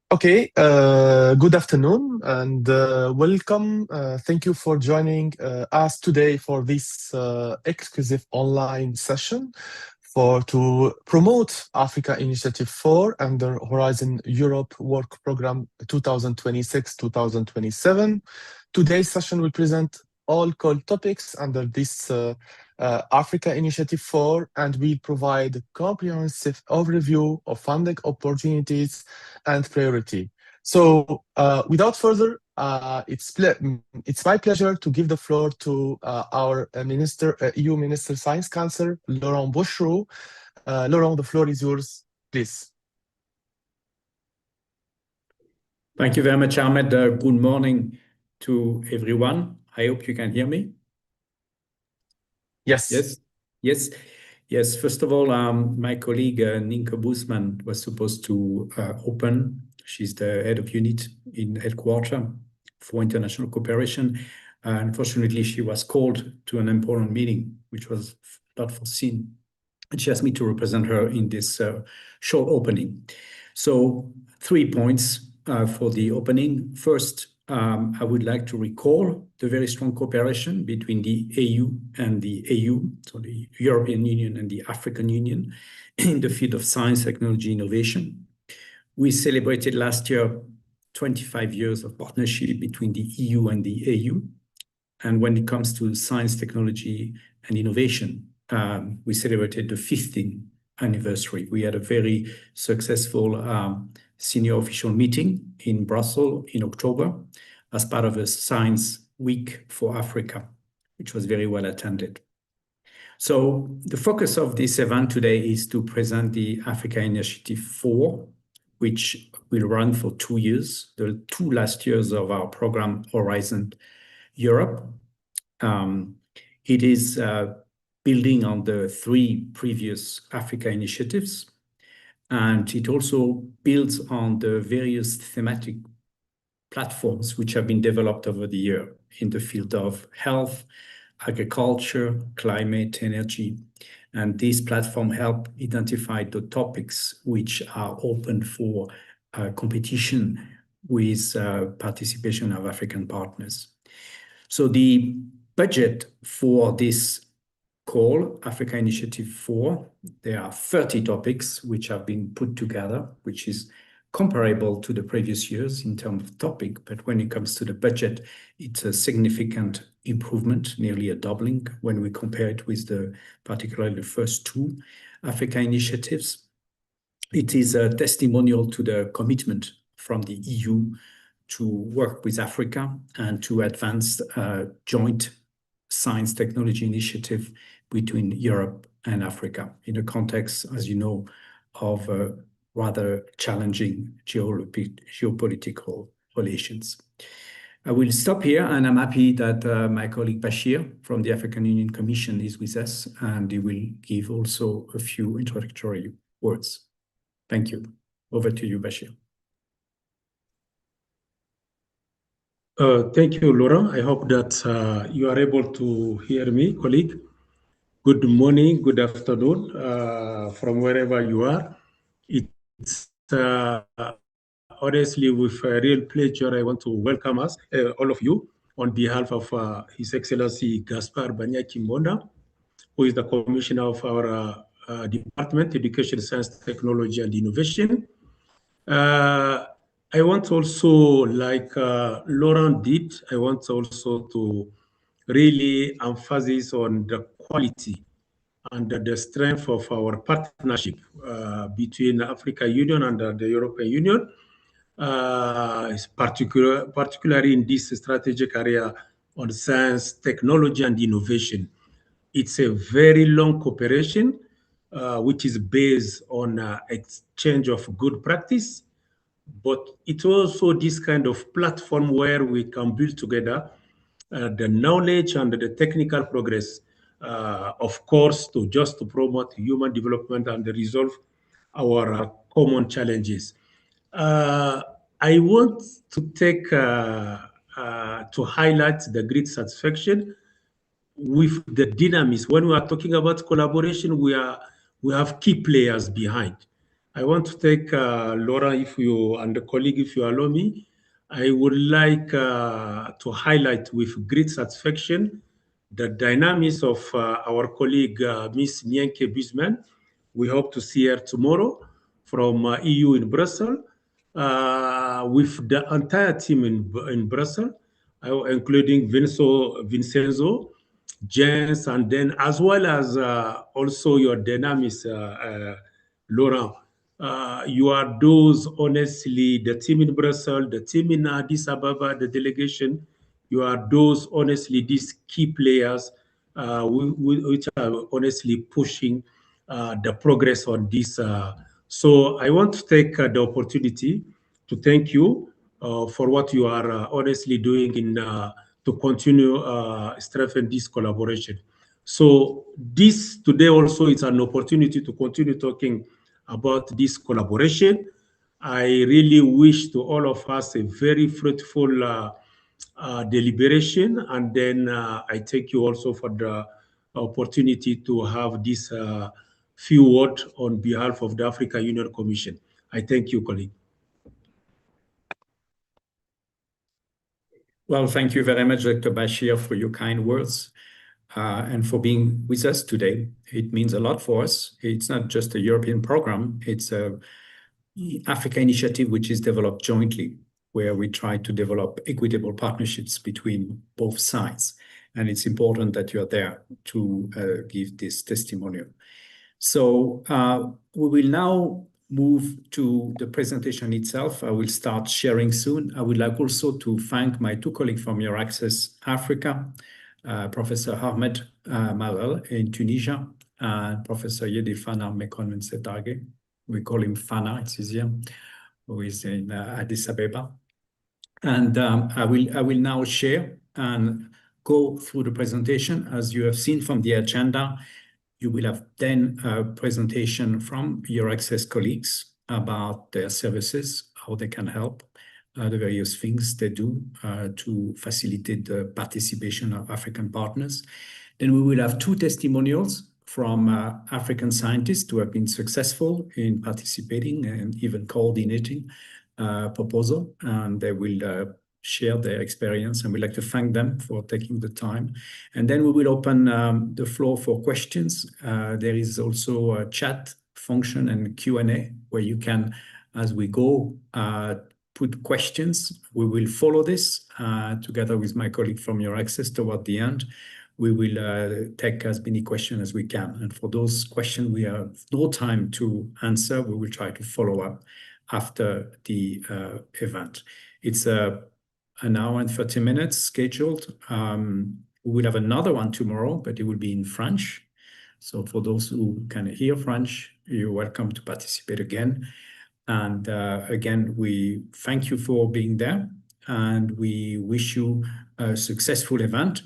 Okay, good afternoon and welcome. Thank you for joining us today for this exclusive online session to promote Africa Initiative 4 under Horizon Europe Work Program 2026-2027. Today's session will present all core topics under this Africa Initiative 4, and we provide a comprehensive overview of funding opportunities and priority. So without further, it's my pleasure to give the floor to our EU Minister Science Council, Laurent Bouchereau. Laurent, the floor is yours, please. Thank you very much, Ahmed. Good morning to everyone. I hope you can hear me. Yes. Yes. First of all, my colleague Nienke Boesman was supposed to open. She's the head of unit in headquarters for international cooperation. Unfortunately, she was called to an important meeting, which was not foreseen. And she asked me to represent her in this short opening. So 3 points for the opening. First, I would like to recall the very strong cooperation between the EU and the AU, so the European Union and the African Union, in the field of science, technology, innovation. We celebrated last year 25 years of partnership between the EU and the AU. And when it comes to science, technology, and innovation, we celebrated the 15th anniversary. We had a very successful senior official meeting in Brussels in October as part of a Science Week for Africa, which was very well attended. So the focus of this event today is to present the Africa Initiative 4, which will run for 2 years, the 2 last years of our program Horizon Europe. It is building on the 3 previous Africa initiatives, and it also builds on the various thematic platforms which have been developed over the year in the field of health, agriculture, climate, energy. And these platforms help identify the topics which are open for competition with participation of African partners. So the budget for this call, Africa Initiative 4, there are 30 topics which have been put together, which is comparable to the previous years in terms of topic. But when it comes to the budget, it's a significant improvement, nearly a doubling when we compare it with particularly the first 2 Africa initiatives. It is a testimonial to the commitment from the EU to work with Africa and to advance joint science technology initiative between Europe and Africa in a context, as you know, of rather challenging geopolitical relations. I will stop here, and I'm happy that my colleague Bashir from the African Union Commission is with us, and he will give also a few introductory words. Thank you. Over to you, Bashir. Thank you, Laurent. I hope that you are able to hear me, colleague. Good morning, good afternoon, from wherever you are. It's honestly with a real pleasure I want to welcome us, all of you, on behalf of His Excellency Gaspar Banyaki-Monda, who is the Commissioner of our Department, Education, Science, Technology, and Innovation. I want also, like Laurent did, I want also to really emphasize on the quality and the strength of our partnership between the African Union and the European Union, particularly in this strategic area on science, technology, and innovation. It's a very long cooperation, which is based on exchange of good practice, but it's also this kind of platform where we can build together the knowledge and the technical progress, of course, to promote human development and resolve our common challenges. I want to take to highlight the great satisfaction with the dynamics. When we are talking about collaboration, we have key players behind. I want to take Laurent, if you and the colleague, if you allow me, I would like to highlight with great satisfaction the dynamics of our colleague, Miss Nienke Busman. We hope to see her tomorrow from EU in Brussels, with the entire team in Brussels, including Vincenzo, Jens, and then as well as also your dynamics, Laurent. You are those, honestly, the team in Brussels, the team in Addis Ababa, the delegation, you are those, honestly, these key players which are honestly pushing the progress on this. So I want to take the opportunity to thank you for what you are honestly doing in to continue strengthen this collaboration. So this today also is an opportunity to continue talking about this collaboration. I really wish to all of us a very fruitful deliberation, and then I thank you also for the opportunity to have this few words on behalf of the African Union Commission. I thank you, colleague. Well, thank you very much, Dr. Bashir, for your kind words and for being with us today. It means a lot for us. It's not just a European program, it's an Africa initiative which is developed jointly, where we try to develop equitable partnerships between both sides. And it's important that you are there to give this testimonial. So we will now move to the presentation itself. I will start sharing soon. I would like also to thank my two colleagues from EURACCESS Africa, Professor Ahmed Malal in Tunisia, and Professor Yedi Fana Mekonnen Setage. We call him Fana, it's easier, who is in Addis Ababa. And I will now share and go through the presentation. As you have seen from the agenda, you will have then a presentation from EURACCESS colleagues about their services, how they can help, the various things they do to facilitate the participation of African partners. Then we will have two testimonials from African scientists who have been successful in participating and even coordinating proposal, and they will share their experience, and we'd like to thank them for taking the time. And then we will open the floor for questions. There is also a chat function and Q&A where you can, as we go, put questions. We will follow this together with my colleague from EURACCESS toward the end. We will take as many questions as we can. And for those questions we have no time to answer, we will try to follow up after the event. It's an hour and 30 minutes scheduled. We will have another one tomorrow, but it will be in French. So for those who can hear French, you're welcome to participate again. And again, we thank you for being there, and we wish you a successful event.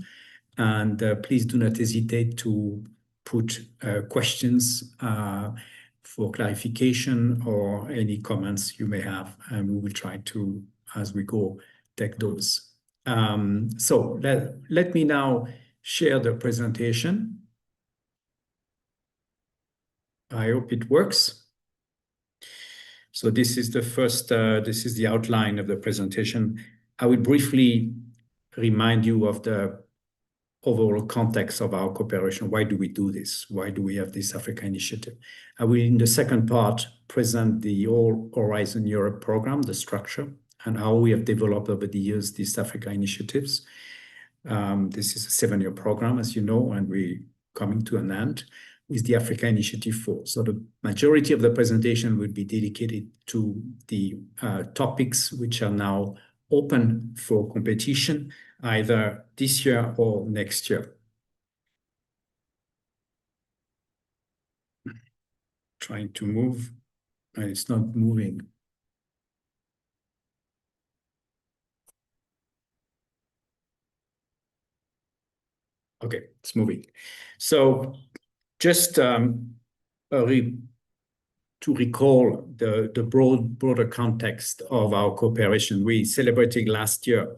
And please do not hesitate to put questions for clarification or any comments you may have, and we will try to, as we go, take those. So let me now share the presentation. I hope it works. So this is the first, this is the outline of the presentation. I will briefly remind you of the overall context of our cooperation. Why do we do this? Why do we have this Africa initiative? I will, in the second part, present the All Horizon Europe program, the structure, and how we have developed over the years these Africa initiatives. This is a 7-year program, as you know, and we're coming to an end with the Africa Initiative 4. So the majority of the presentation will be dedicated to the topics which are now open for competition, either this year or next year. Trying to move, and it's not moving. Okay, it's moving. So just to recall the broader context of our cooperation, we celebrated last year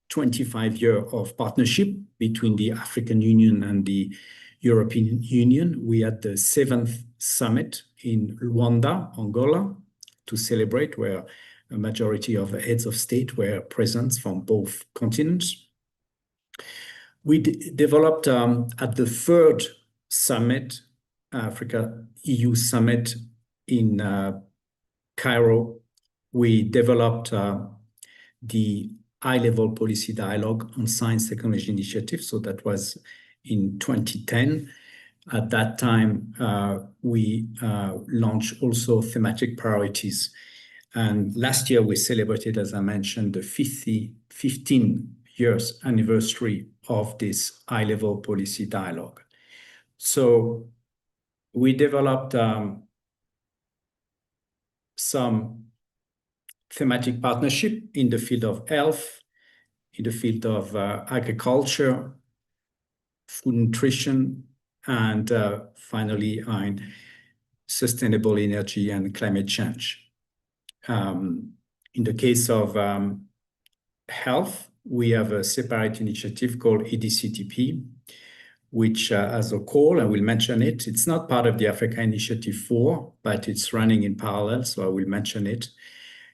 25 years of partnership between the African Union and the European Union. We had the 7th summit in Luanda, Angola, to celebrate, where a majority of heads of state were present from both continents. We developed at the third summit, Africa-EU summit in Cairo, we developed the high-level policy dialogue on science technology initiative. So that was in 2010. At that time, we launched also thematic priorities. And last year, we celebrated, as I mentioned, the 15 years anniversary of this high-level policy dialogue. So we developed some thematic partnership in the field of health, in the field of agriculture, food nutrition, and finally in sustainable energy and climate change. In the case of health, we have a separate initiative called EDCTP, which has a call, I will mention it. It's not part of the Africa Initiative 4, but it's running in parallel, so I will mention it.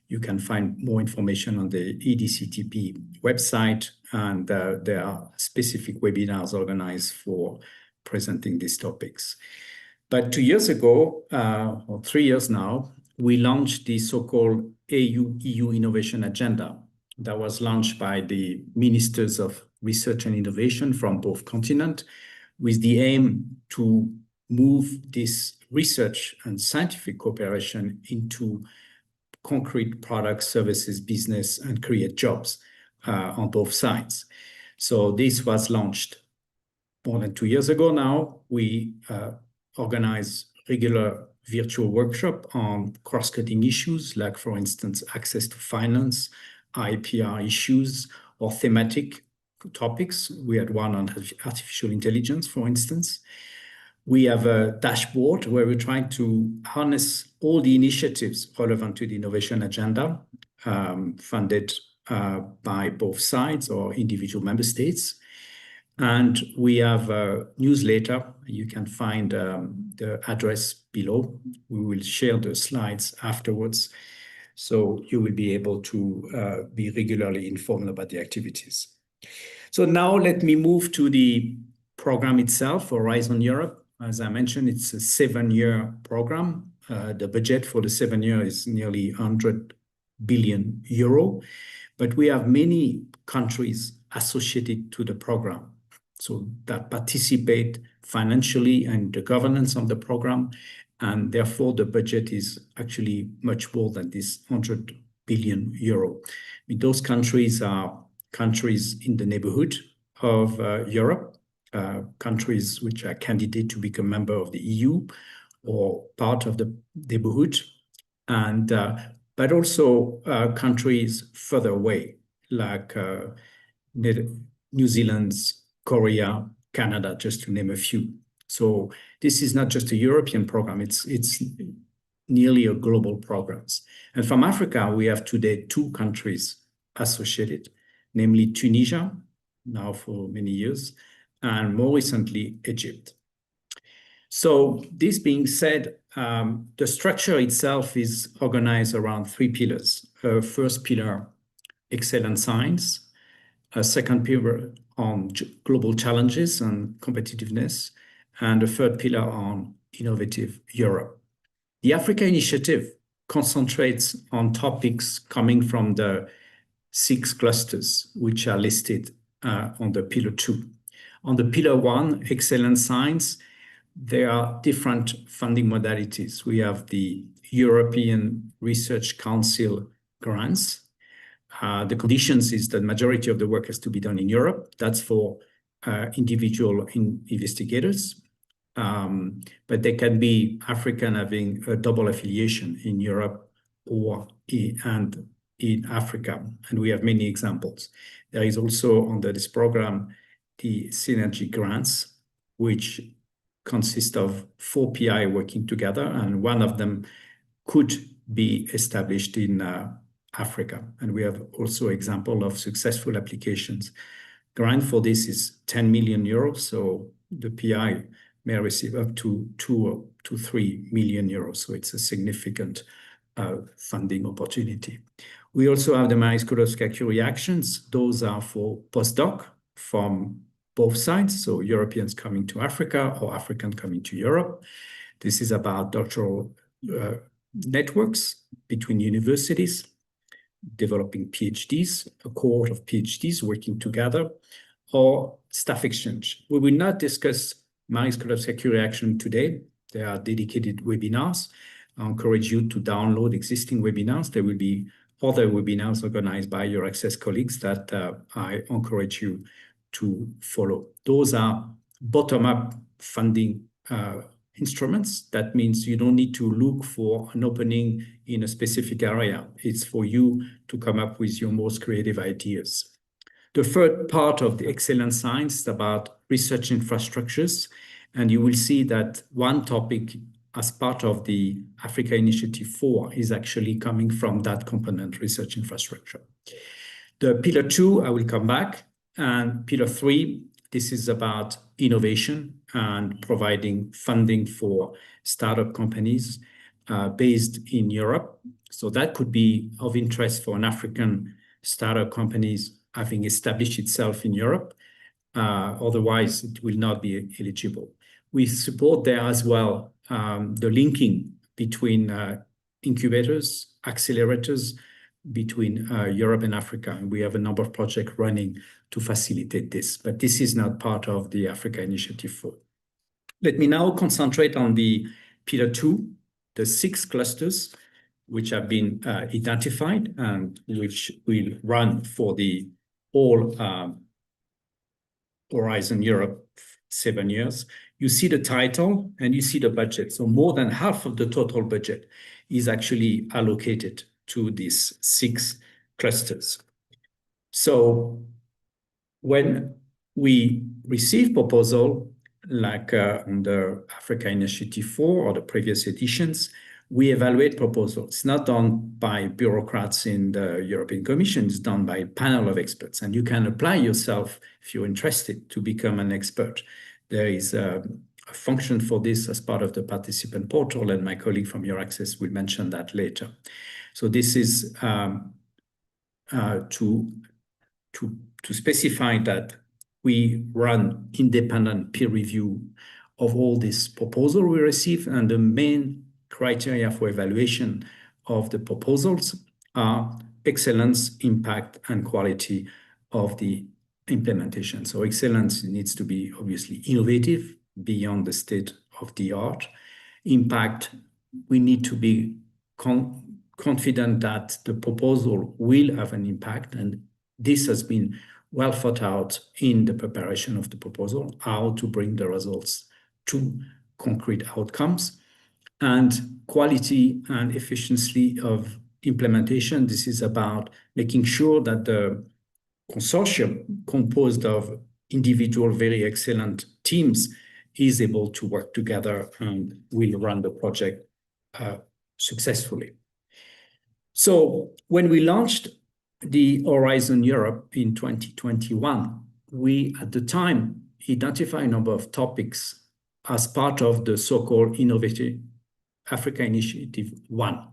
You can find more information on the EDCTP website, and there are specific webinars organized for presenting these topics. But 2 years ago, or 3 years now, we launched the so-called AU-EU Innovation Agenda that was launched by the Ministers of Research and Innovation from both continents, with the aim to move this research and scientific cooperation into concrete products, services, business, and create jobs on both sides. So this was launched more than 2 years ago now. We organize regular virtual workshop on cross-cutting issues, like, for instance, access to finance, IPR issues, or thematic topics. We had one on artificial intelligence, for instance. We have a dashboard where we're trying to harness all the initiatives relevant to the innovation agenda, funded by both sides or individual member states. And we have a newsletter. You can find the address below. We will share the slides afterwards, so you will be able to be regularly informed about the activities. So now let me move to the program itself, Horizon Europe. As I mentioned, it's a 7-year program. The budget for the 7 years is nearly 100 billion euro, but we have many countries associated to the program, so that participate financially and the governance of the program, and therefore the budget is actually much more than this 100 billion euro. I mean, those countries are countries in the neighborhood of Europe, countries which are candidate to become member of the EU or part of the neighborhood, and but also countries further away, like New Zealand, Korea, Canada, just to name a few. So this is not just a European program, it's nearly a global program. And from Africa, we have today 2 countries associated, namely Tunisia, now for many years, and more recently, Egypt. So this being said, the structure itself is organized around 3 pillars. First pillar, excellent science. A second pillar on global challenges and competitiveness. And a third pillar on innovative Europe. The Africa Initiative concentrates on topics coming from the 6 clusters, which are listed on the pillar 2. On the pillar 1, excellent science, there are different funding modalities. We have the European Research Council grants. The conditions is that majority of the work has to be done in Europe. That's for individual investigators. But they can be African having a double affiliation in Europe or and in Africa. And we have many examples. There is also under this program the synergy grants, which consist of 4 PI working together, and one of them could be established in Africa. And we have also example of successful applications. Grant for this is 10 million euros, so the PI may receive up to 2 to 3 million euros. So it's a significant funding opportunity. We also have the Marie Skłodowska-Curie actions. Those are for postdoc from both sides, so Europeans coming to Africa or African coming to Europe. This is about doctoral networks between universities, developing PhDs, a cohort of PhDs working together, or staff exchange. We will not discuss Marie Skłodowska-Curie action today. There are dedicated webinars. I encourage you to download existing webinars. There will be other webinars organized by your Access colleagues that I encourage you to follow. Those are bottom-up funding instruments. That means you don't need to look for an opening in a specific area. It's for you to come up with your most creative ideas. The third part of the excellent science is about research infrastructures. And you will see that one topic as part of the Africa Initiative 4 is actually coming from that component, research infrastructure. The pillar 2, I will come back. And pillar 3, this is about innovation and providing funding for startup companies based in Europe. So that could be of interest for an African startup companies having established itself in Europe. Otherwise, it will not be eligible. We support there as well the linking between incubators, accelerators between Europe and Africa. And we have a number of projects running to facilitate this, but this is not part of the Africa Initiative 4. Let me now concentrate on the pillar 2, the 6 clusters which have been identified and which will run for the whole Horizon Europe 7 years. You see the title and you see the budget. So more than half of the total budget is actually allocated to these 6 clusters. So when we receive proposal, like under Africa Initiative 4 or the previous editions, we evaluate proposals. It's not done by bureaucrats in the European Commission, it's done by a panel of experts. And you can apply yourself, if you're interested, to become an expert. There is a function for this as part of the participant portal, and my colleague from Your Access will mention that later. So this is to specify that we run independent peer review of all these proposals we receive, and the main criteria for evaluation of the proposals are excellence, impact, and quality of the implementation. So excellence needs to be obviously innovative, beyond the state of the art. Impact, we need to be confident that the proposal will have an impact, and this has been well thought out in the preparation of the proposal, how to bring the results to concrete outcomes. And quality and efficiency of implementation, this is about making sure that the consortium composed of individual very excellent teams is able to work together and will run the project successfully. So when we launched the Horizon Europe in 2021, we at the time identified a number of topics as part of the so-called Innovative Africa Initiative 1.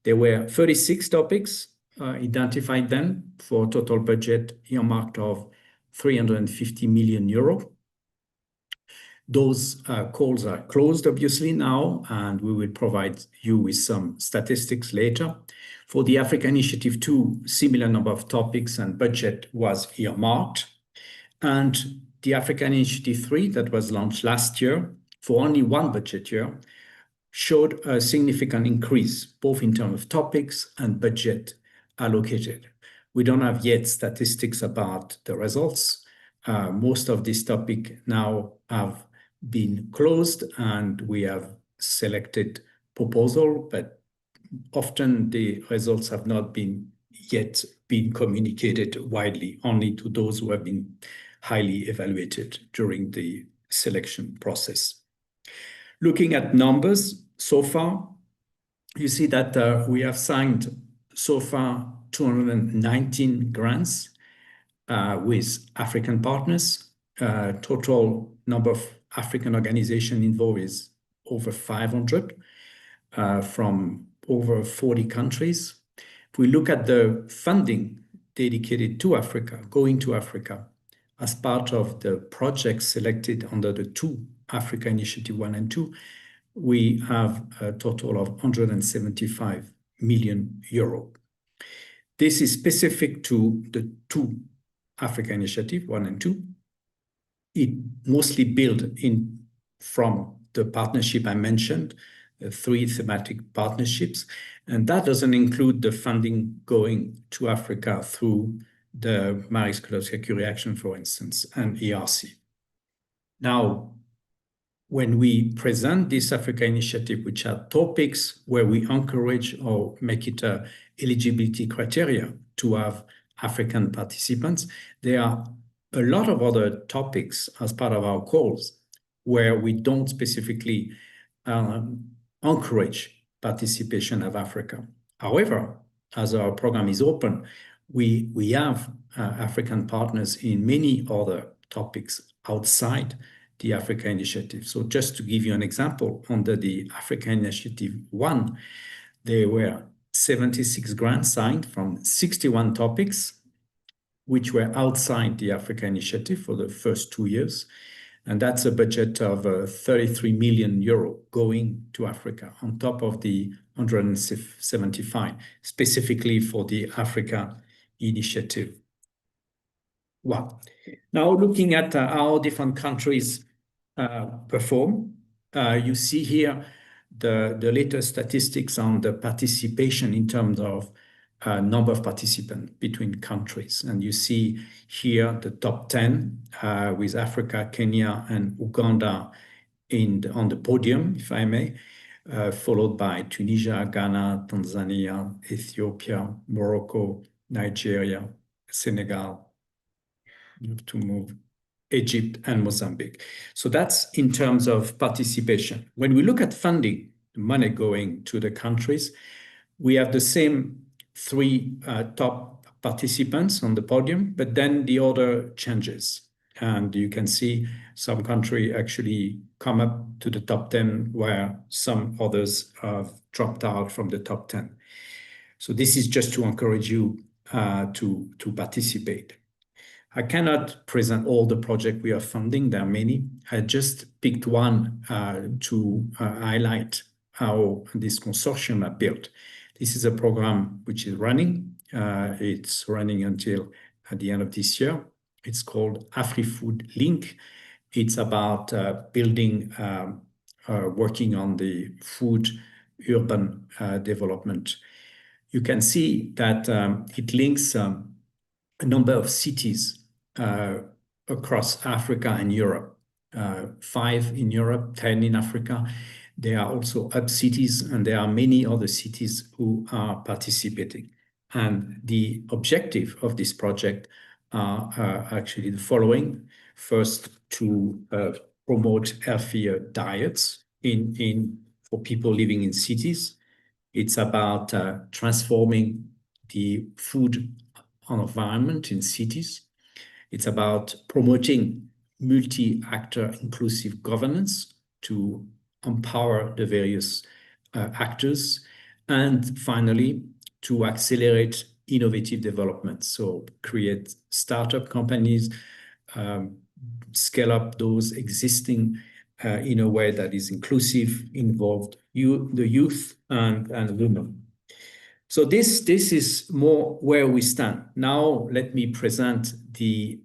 There were 36 topics identified then for a total budget earmarked of 350 million euro. Those calls are closed obviously now, and we will provide you with some statistics later. For the Africa Initiative 2, similar number of topics and budget was earmarked. And the Africa Initiative 3 that was launched last year for only one budget year showed a significant increase, both in terms of topics and budget allocated. We don't have yet statistics about the results. Most of these topics now have been closed and we have selected proposal, but often the results have not been yet been communicated widely, only to those who have been highly evaluated during the selection process. Looking at numbers so far, you see that we have signed so far 219 grants with African partners. Total number of African organizations involved is over 500 from over 40 countries. If we look at the funding dedicated to Africa, going to Africa, as part of the projects selected under the two Africa Initiative 1 and 2, we have a total of 175 million euro. This is specific to the two Africa Initiative 1 and 2. It mostly built in from the partnership I mentioned, the 3 thematic partnerships, and that doesn't include the funding going to Africa through the Marie Skłodowska-Curie Action, for instance, and ERC. Now, when we present this Africa Initiative, which are topics where we encourage or make it a eligibility criteria to have African participants, there are a lot of other topics as part of our calls where we don't specifically encourage participation of Africa. However, as our program is open, we have African partners in many other topics outside the Africa Initiative. So just to give you an example, under the Africa Initiative 1, there were 76 grants signed from 61 topics, which were outside the Africa Initiative for the first 2 years. And that's a budget of 33 million euro going to Africa on top of the 175, specifically for the Africa Initiative 1. Now, looking at how different countries perform, you see here the latest statistics on the participation in terms of number of participants between countries. And you see here the top 10 with Africa, Kenya, and Uganda on the podium, if I may, followed by Tunisia, Ghana, Tanzania, Ethiopia, Morocco, Nigeria, Senegal, you have to move, Egypt, and Mozambique. So that's in terms of participation. When we look at funding, money going to the countries, we have the same 3 top participants on the podium, but then the order changes. And you can see some country actually come up to the top 10, where some others have dropped out from the top 10. So this is just to encourage you to participate. I cannot present all the projects we are funding. There are many. I just picked one to highlight how this consortium are built. This is a program which is running. It's running until at the end of this year. It's called AfriFood Link. It's about building, working on the food urban development. You can see that it links a number of cities across Africa and Europe, 5 in Europe, 10 in Africa. There are also hub cities, and there are many other cities who are participating. And the objective of this project are actually the following. First, to promote healthier diets for people living in cities. It's about transforming the food environment in cities. It's about promoting multi-actor inclusive governance to empower the various actors. And finally, to accelerate innovative development. So create startup companies, scale up those existing in a way that is inclusive, involved the youth and women. So this is more where we stand. Now let me present the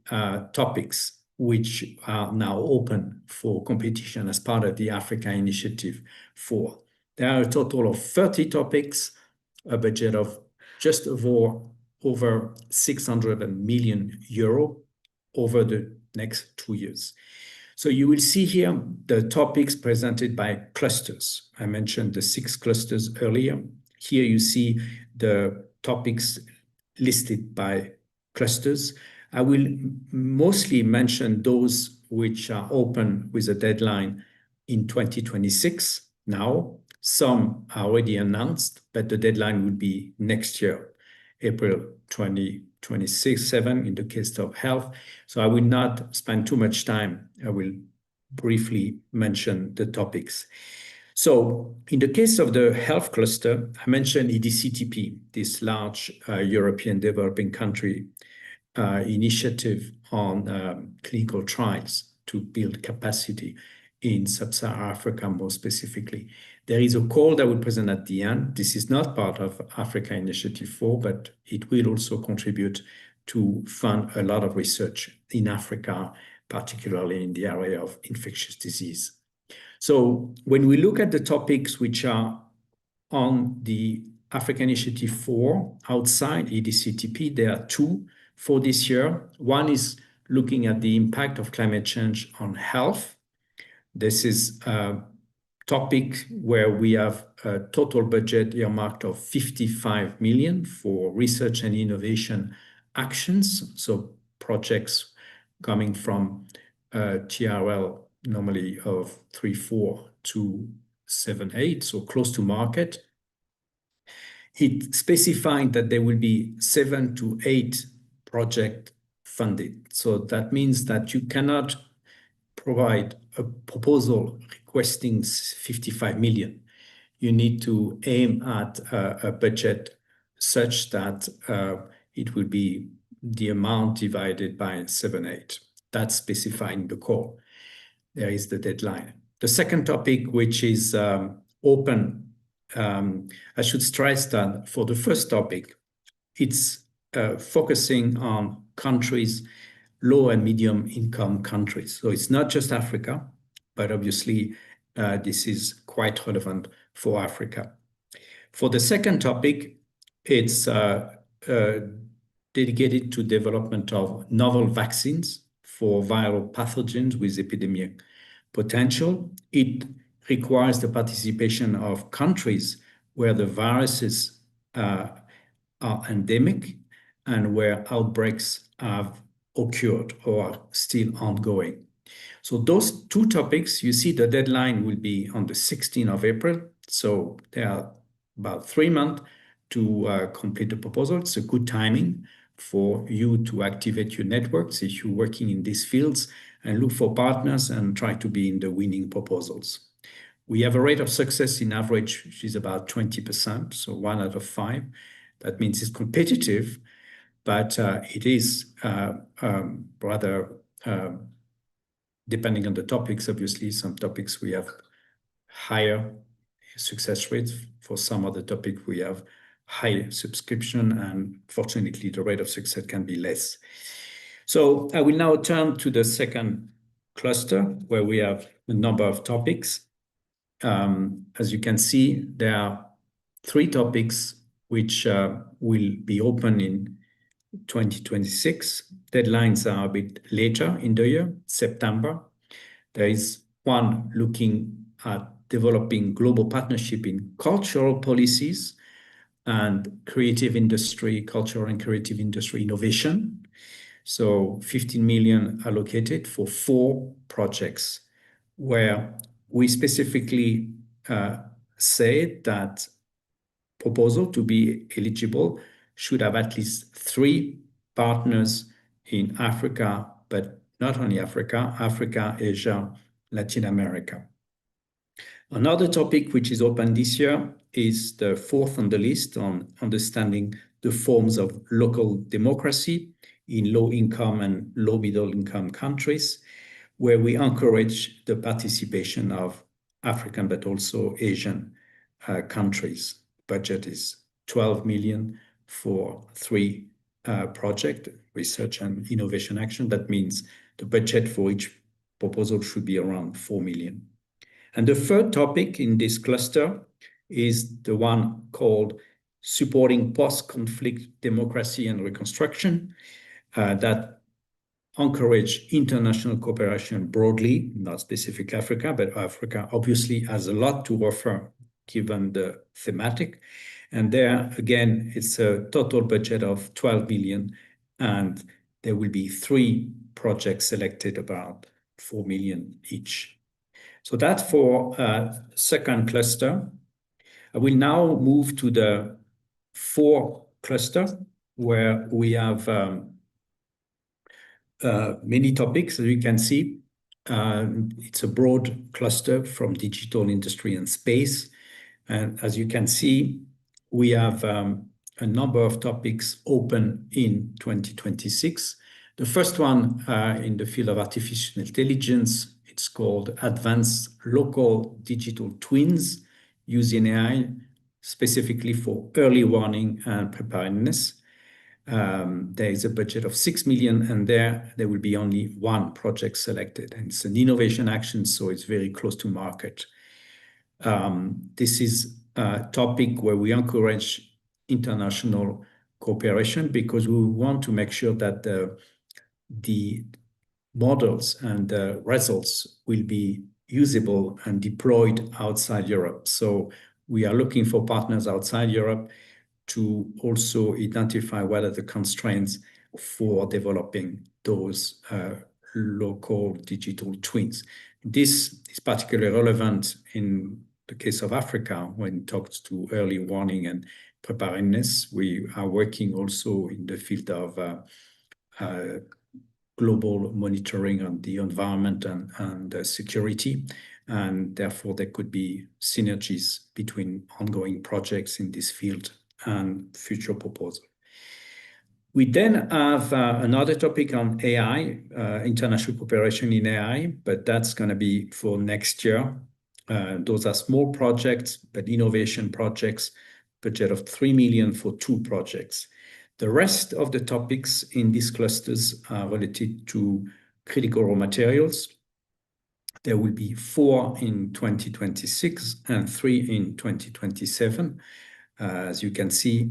topics which are now open for competition as part of the Africa Initiative 4. There are a total of 30 topics, a budget of just over 600 million euro over the next 2 years. So you will see here the topics presented by clusters. I mentioned the 6 clusters earlier. Here you see the topics listed by clusters. I will mostly mention those which are open with a deadline in 2026 now. Some are already announced, but the deadline will be next year, April 2026-7 in the case of health. So I will not spend too much time. I will briefly mention the topics. So in the case of the health cluster, I mentioned EDCTP, this large European developing country initiative on clinical trials to build capacity in sub-Saharan Africa more specifically. There is a call that will present at the end. This is not part of Africa Initiative 4, but it will also contribute to fund a lot of research in Africa, particularly in the area of infectious disease. So when we look at the topics which are on the Africa Initiative 4 outside EDCTP, there are two for this year. One is looking at the impact of climate change on health. This is a topic where we have a total budget earmarked of 55 million for research and innovation actions. So projects coming from TRL normally of 3.4 to 7.8, so close to market. It specified that there will be 7 to 8 projects funded. So that means that you cannot provide a proposal requesting 55 million. You need to aim at a budget such that it will be the amount divided by 7.8. That's specifying the call. There is the deadline. The second topic, which is open, I should stress that for the first topic, it's focusing on countries, low and medium income countries. So it's not just Africa, but obviously this is quite relevant for Africa. For the second topic, it's dedicated to development of novel vaccines for viral pathogens with epidemic potential. It requires the participation of countries where the viruses are endemic and where outbreaks have occurred or are still ongoing. So those two topics, you see the deadline will be on the 16th of April. So there are about 3 months to complete the proposal. It's a good timing for you to activate your networks if you're working in these fields and look for partners and try to be in the winning proposals. We have a rate of success in average, which is about 20%, so 1 out of 5. That means it's competitive, but it is rather depending on the topics. Obviously, some topics we have higher success rates. For some other topic, we have high subscription, and fortunately, the rate of success can be less. So I will now turn to the second cluster, where we have a number of topics. As you can see, there are 3 topics which will be open in 2026. Deadlines are a bit later in the year, September. There is one looking at developing global partnership in cultural policies and creative industry, cultural and creative industry innovation. So 15 million allocated for 4 projects, where we specifically say that proposal to be eligible should have at least 3 partners in Africa, but not only Africa, Africa, Asia, Latin America. Another topic which is open this year is the 4th on the list on understanding the forms of local democracy in low-income and low-middle-income countries, where we encourage the participation of African but also Asian countries. Budget is 12 million for 3 projects, research and innovation action. That means the budget for each proposal should be around 4 million. And the third topic in this cluster is the one called supporting post-conflict democracy and reconstruction, that encourage international cooperation broadly, not specific Africa, but Africa obviously has a lot to offer given the thematic. And there, again, it's a total budget of 12 million, and there will be 3 projects selected, about 4 million each. So that's for second cluster. I will now move to the 4th cluster, where we have many topics, as you can see. It's a broad cluster from digital, industry, and space. And as you can see, we have a number of topics open in 2026. The first one in the field of artificial intelligence, it's called Advanced Local Digital Twins using AI specifically for early warning and preparedness. There is a budget of 6 million, and there will be only one project selected. And it's an innovation action, so it's very close to market. This is a topic where we encourage international cooperation because we want to make sure that the models and the results will be usable and deployed outside Europe. So we are looking for partners outside Europe to also identify what are the constraints for developing those local digital twins. This is particularly relevant in the case of Africa when it talks to early warning and preparedness. We are working also in the field of global monitoring on the environment and security. And therefore, there could be synergies between ongoing projects in this field and future proposal. We then have another topic on AI, international cooperation in AI, but that's going to be for next year. Those are small projects, but innovation projects, budget of 3 million for 2 projects. The rest of the topics in these clusters are related to critical raw materials. There will be 4 in 2026 and 3 in 2027. As you can see,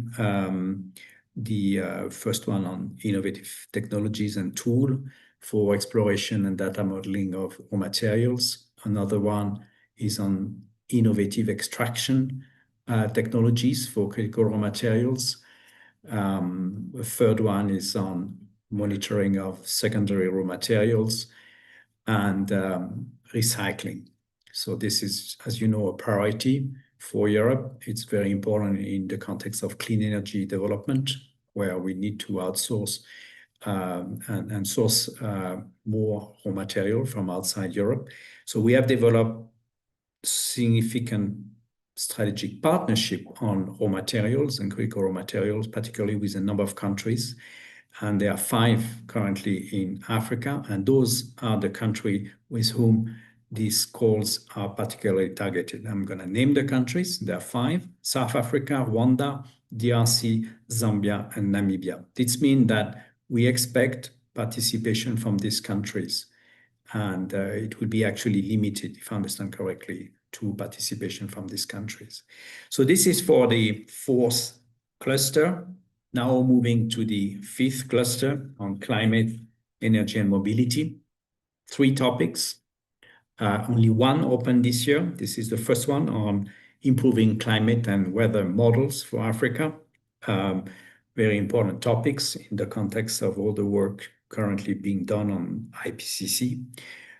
the first one on innovative technologies and tool for exploration and data modeling of raw materials. Another one is on innovative extraction technologies for critical raw materials. A third one is on monitoring of secondary raw materials and recycling. So this is, as you know, a priority for Europe. It's very important in the context of clean energy development, where we need to outsource and source more raw material from outside Europe. So we have developed significant strategic partnership on raw materials and critical raw materials, particularly with a number of countries. And there are 5 currently in Africa, and those are the countries with whom these calls are particularly targeted. I'm going to name the countries. There are 5: South Africa, Rwanda, DRC, Zambia, and Namibia. This means that we expect participation from these countries, and it will be actually limited, if I understand correctly, to participation from these countries. So this is for the 4th cluster. Now moving to the 5th cluster on climate, energy, and mobility. 3 topics. Only 1 open this year. This is the first one on improving climate and weather models for Africa. Very important topics in the context of all the work currently being done on IPCC.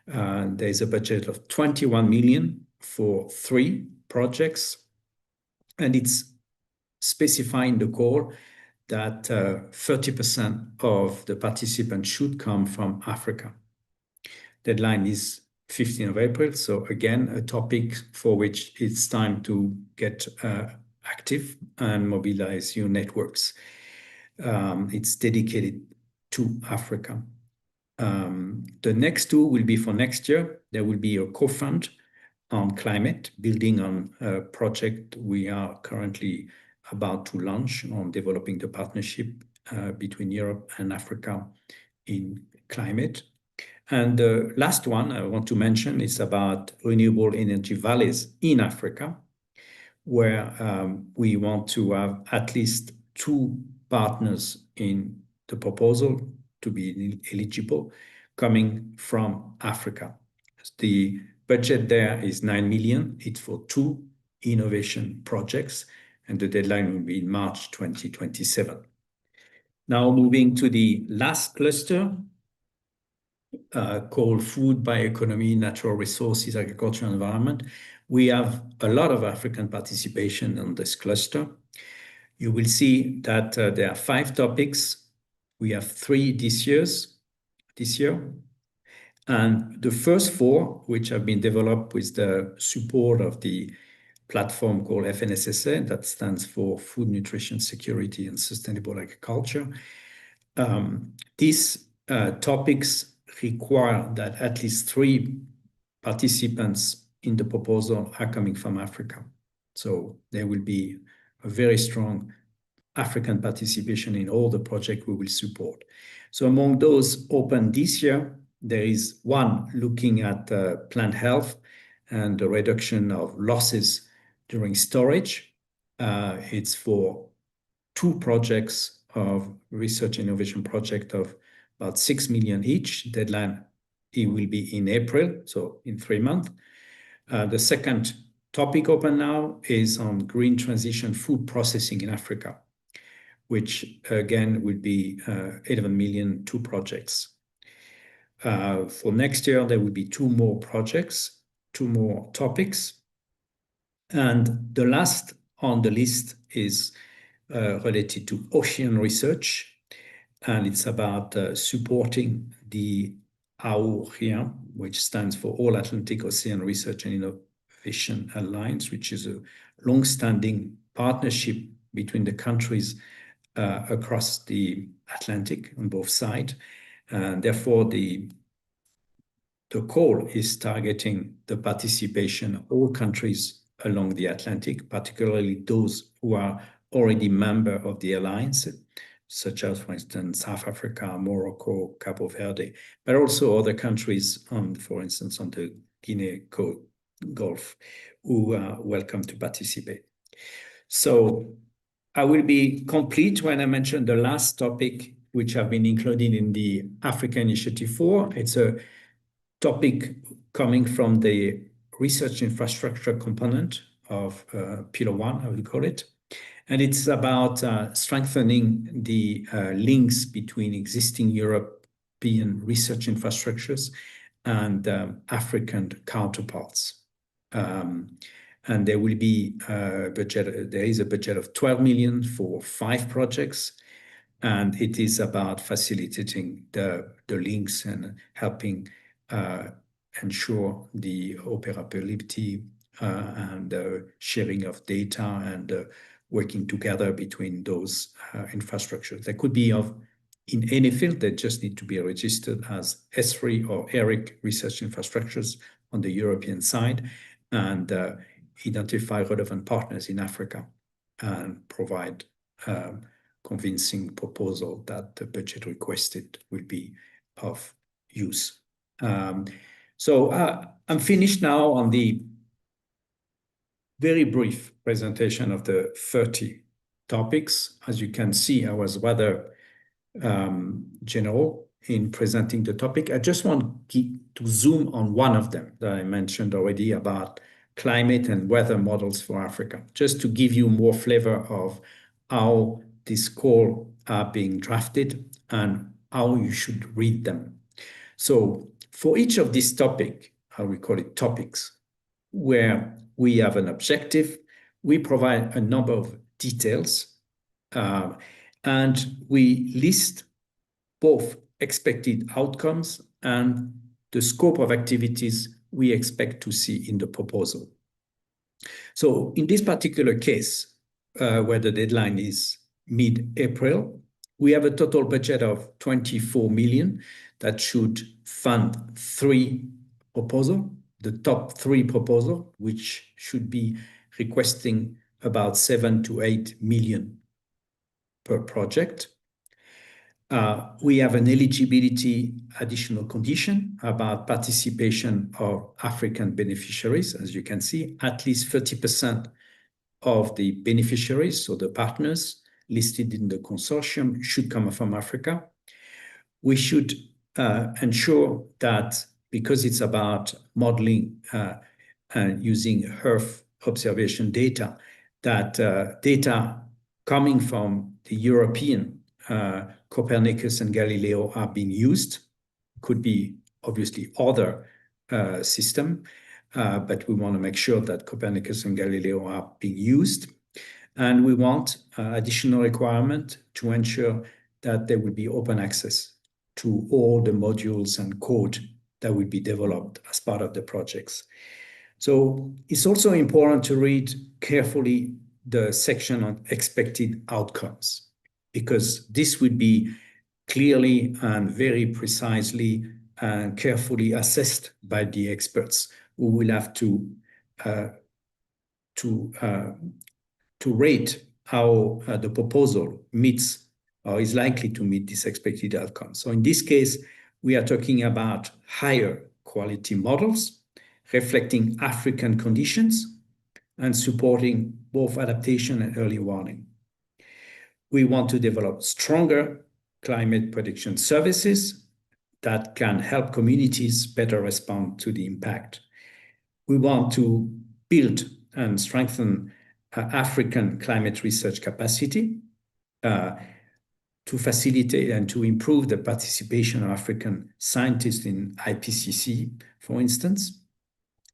There is a budget of 21 million for 3 projects, and it's specifying the call that 30% of the participants should come from Africa. Deadline is 15th of April. So again, a topic for which it's time to get active and mobilize your networks. It's dedicated to Africa. The next 2 will be for next year. There will be a co-fund on climate, building on a project we are currently about to launch on developing the partnership between Europe and Africa in climate. And the last one I want to mention is about renewable energy valleys in Africa, where we want to have at least 2 partners in the proposal to be eligible coming from Africa. The budget there is 9 million. It's for 2 innovation projects, and the deadline will be in March 2027. Now moving to the last cluster, called Food, Bioeconomy, Natural Resources, Agriculture, and Environment. We have a lot of African participation on this cluster. You will see that there are 5 topics. We have 3 this year, And the first 4, which have been developed with the support of the platform called FNSSA, that stands for Food, Nutrition, Security, and Sustainable Agriculture. These topics require that at least 3 participants in the proposal are coming from Africa. So there will be a very strong African participation in all the projects we will support. So among those open this year, there is one looking at plant health and the reduction of losses during storage. It's for 2 projects of research innovation project of about 6 million each. Deadline, it will be in April, so in 3 months. The second topic open now is on green transition food processing in Africa, which again will be 11 million, 2 projects. For next year, there will be 2 more projects, 2 more topics. And the last on the list is related to ocean research. And it's about supporting the AORIAN, which stands for All Atlantic Ocean Research and Innovation Alliance, which is a long-standing partnership between the countries across the Atlantic on both sides. And therefore, the call is targeting the participation of all countries along the Atlantic, particularly those who are already members of the alliance, such as, for instance, South Africa, Morocco, Cabo Verde, but also other countries, for instance, on the Guinea Gulf, who are welcome to participate. So I will be complete when I mention the last topic, which have been included in the Africa Initiative 4. It's a topic coming from the research infrastructure component of Pillar 1, I would call it. And it's about strengthening the links between existing European research infrastructures and African counterparts. And there will be there is a budget of 12 million for 5 projects. And it is about facilitating the links and helping ensure the operability and sharing of data and working together between those infrastructures. They could be in any field. They just need to be registered as ESRI or ERIC research infrastructures on the European side, and identify relevant partners in Africa and provide convincing proposal that the budget requested will be of use. So I'm finished now on the very brief presentation of the 30 topics. As you can see, I was rather general in presenting the topic. I just want to zoom on one of them that I mentioned already about climate and weather models for Africa, just to give you more flavor of how these calls are being drafted and how you should read them. So for each of these topics, how we call it topics, where we have an objective, we provide a number of details, and we list both expected outcomes and the scope of activities we expect to see in the proposal. So in this particular case, where the deadline is mid-April, we have a total budget of 24 million that should fund 3 proposals, the top 3 proposals, which should be requesting about 7 to 8 million per project. We have an eligibility additional condition about participation of African beneficiaries. As you can see, at least 30% of the beneficiaries, so the partners listed in the consortium, should come from Africa. We should ensure that, because it's about modeling and using Earth observation data, that data coming from the European Copernicus and Galileo are being used. Could be obviously other system, but we want to make sure that Copernicus and Galileo are being used. And we want additional requirement to ensure that there will be open access to all the modules and code that will be developed as part of the projects. So it's also important to read carefully the section on expected outcomes, because this would be clearly and very precisely and carefully assessed by the experts, who will have to rate how the proposal meets or is likely to meet this expected outcome. So in this case, we are talking about higher quality models reflecting African conditions and supporting both adaptation and early warning. We want to develop stronger climate prediction services that can help communities better respond to the impact. We want to build and strengthen African climate research capacity to facilitate and to improve the participation of African scientists in IPCC, for instance.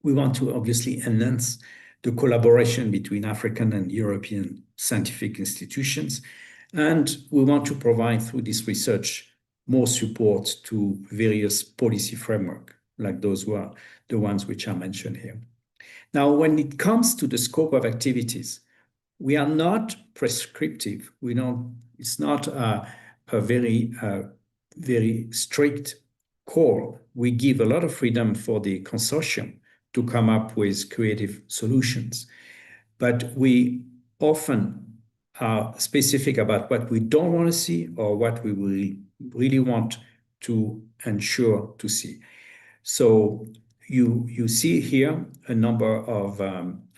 We want to obviously enhance the collaboration between African and European scientific institutions. And we want to provide through this research more support to various policy framework, like those who are the ones which are mentioned here. Now, when it comes to the scope of activities, we are not prescriptive. It's not a very strict call. We give a lot of freedom for the consortium to come up with creative solutions. But we often are specific about what we don't want to see or what we really want to ensure to see. So you see here a number of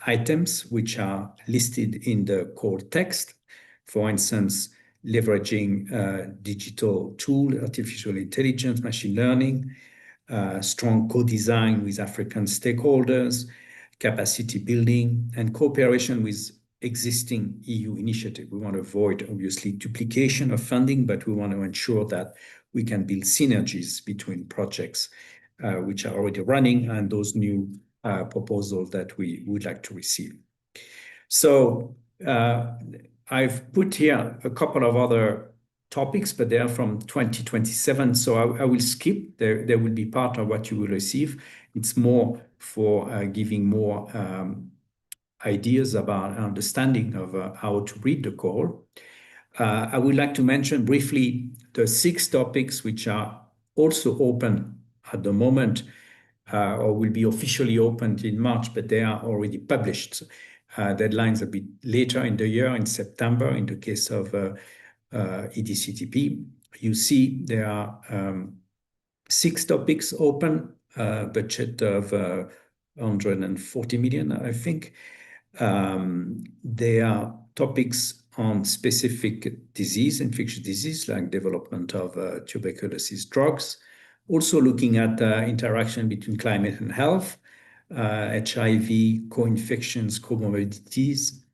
items which are listed in the core text. For instance, leveraging digital tool, artificial intelligence, machine learning, strong co-design with African stakeholders, capacity building, and cooperation with existing EU initiative. We want to avoid, obviously, duplication of funding, but we want to ensure that we can build synergies between projects which are already running and those new proposals that we would like to receive. So I've put here a couple of other topics, but they are from 2027. So I will skip. There will be part of what you will receive. It's more for giving more ideas about understanding of how to read the call. I would like to mention briefly the 6 topics which are also open at the moment or will be officially opened in March, but they are already published. Deadlines a bit later in the year, in September, in the case of EDCTP. You see there are 6 topics open, budget of 140 million, I think. They are topics on specific disease, infectious disease, like development of tuberculosis drugs. Also looking at interaction between climate and health, HIV, co-infections, comorbidities.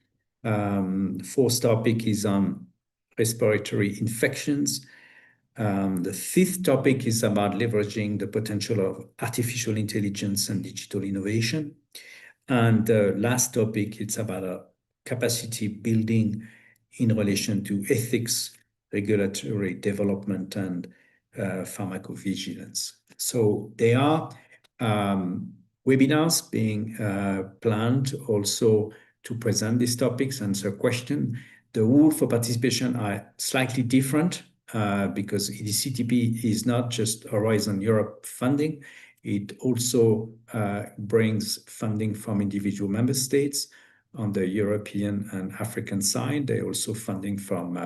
4th topic is on respiratory infections. The 5th topic is about leveraging the potential of artificial intelligence and digital innovation. And the last topic, it's about capacity building in relation to ethics, regulatory development, and pharmacovigilance. So there are webinars being planned also to present these topics, answer questions. The rules for participation are slightly different because EDCTP is not just Horizon Europe funding. It also brings funding from individual member states on the European and African side. They're also funding from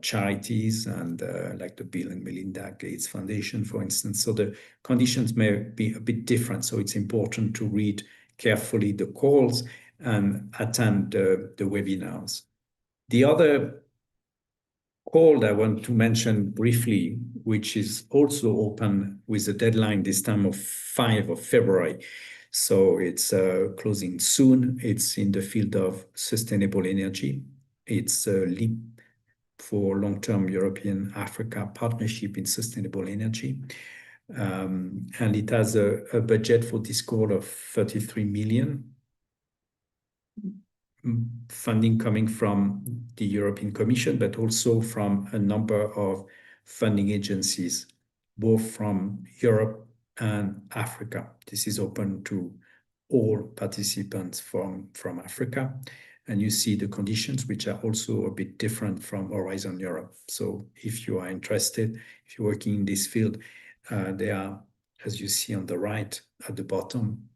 charities and like the Bill and Melinda Gates Foundation, for instance. So the conditions may be a bit different. So it's important to read carefully the calls and attend the webinars. The other call I want to mention briefly, which is also open with a deadline this time of 5 of February. So it's closing soon. It's in the field of sustainable energy. It's a LEAP for long-term European-Africa partnership in sustainable energy. And it has a budget for this call of 33 million. Funding coming from the European Commission, but also from a number of funding agencies both from Europe and Africa. This is open to all participants from Africa. And you see the conditions, which are also a bit different from Horizon Europe. So if you are interested, if you're working in this field, there are, as you see on the right at the bottom,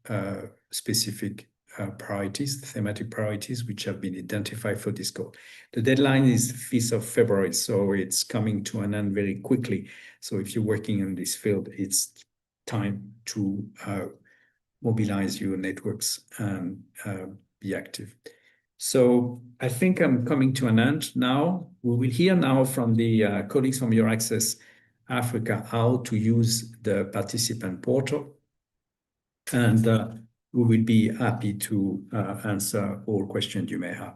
specific priorities, thematic priorities, which have been identified for this goal. The deadline is 5th of February, so it's coming to an end very quickly. So if you're working in this field, it's time to mobilize your networks and be active. So I think I'm coming to an end now. We will hear now from the colleagues from Euraccess Africa how to use the participant portal. And we will be happy to answer all questions you may have.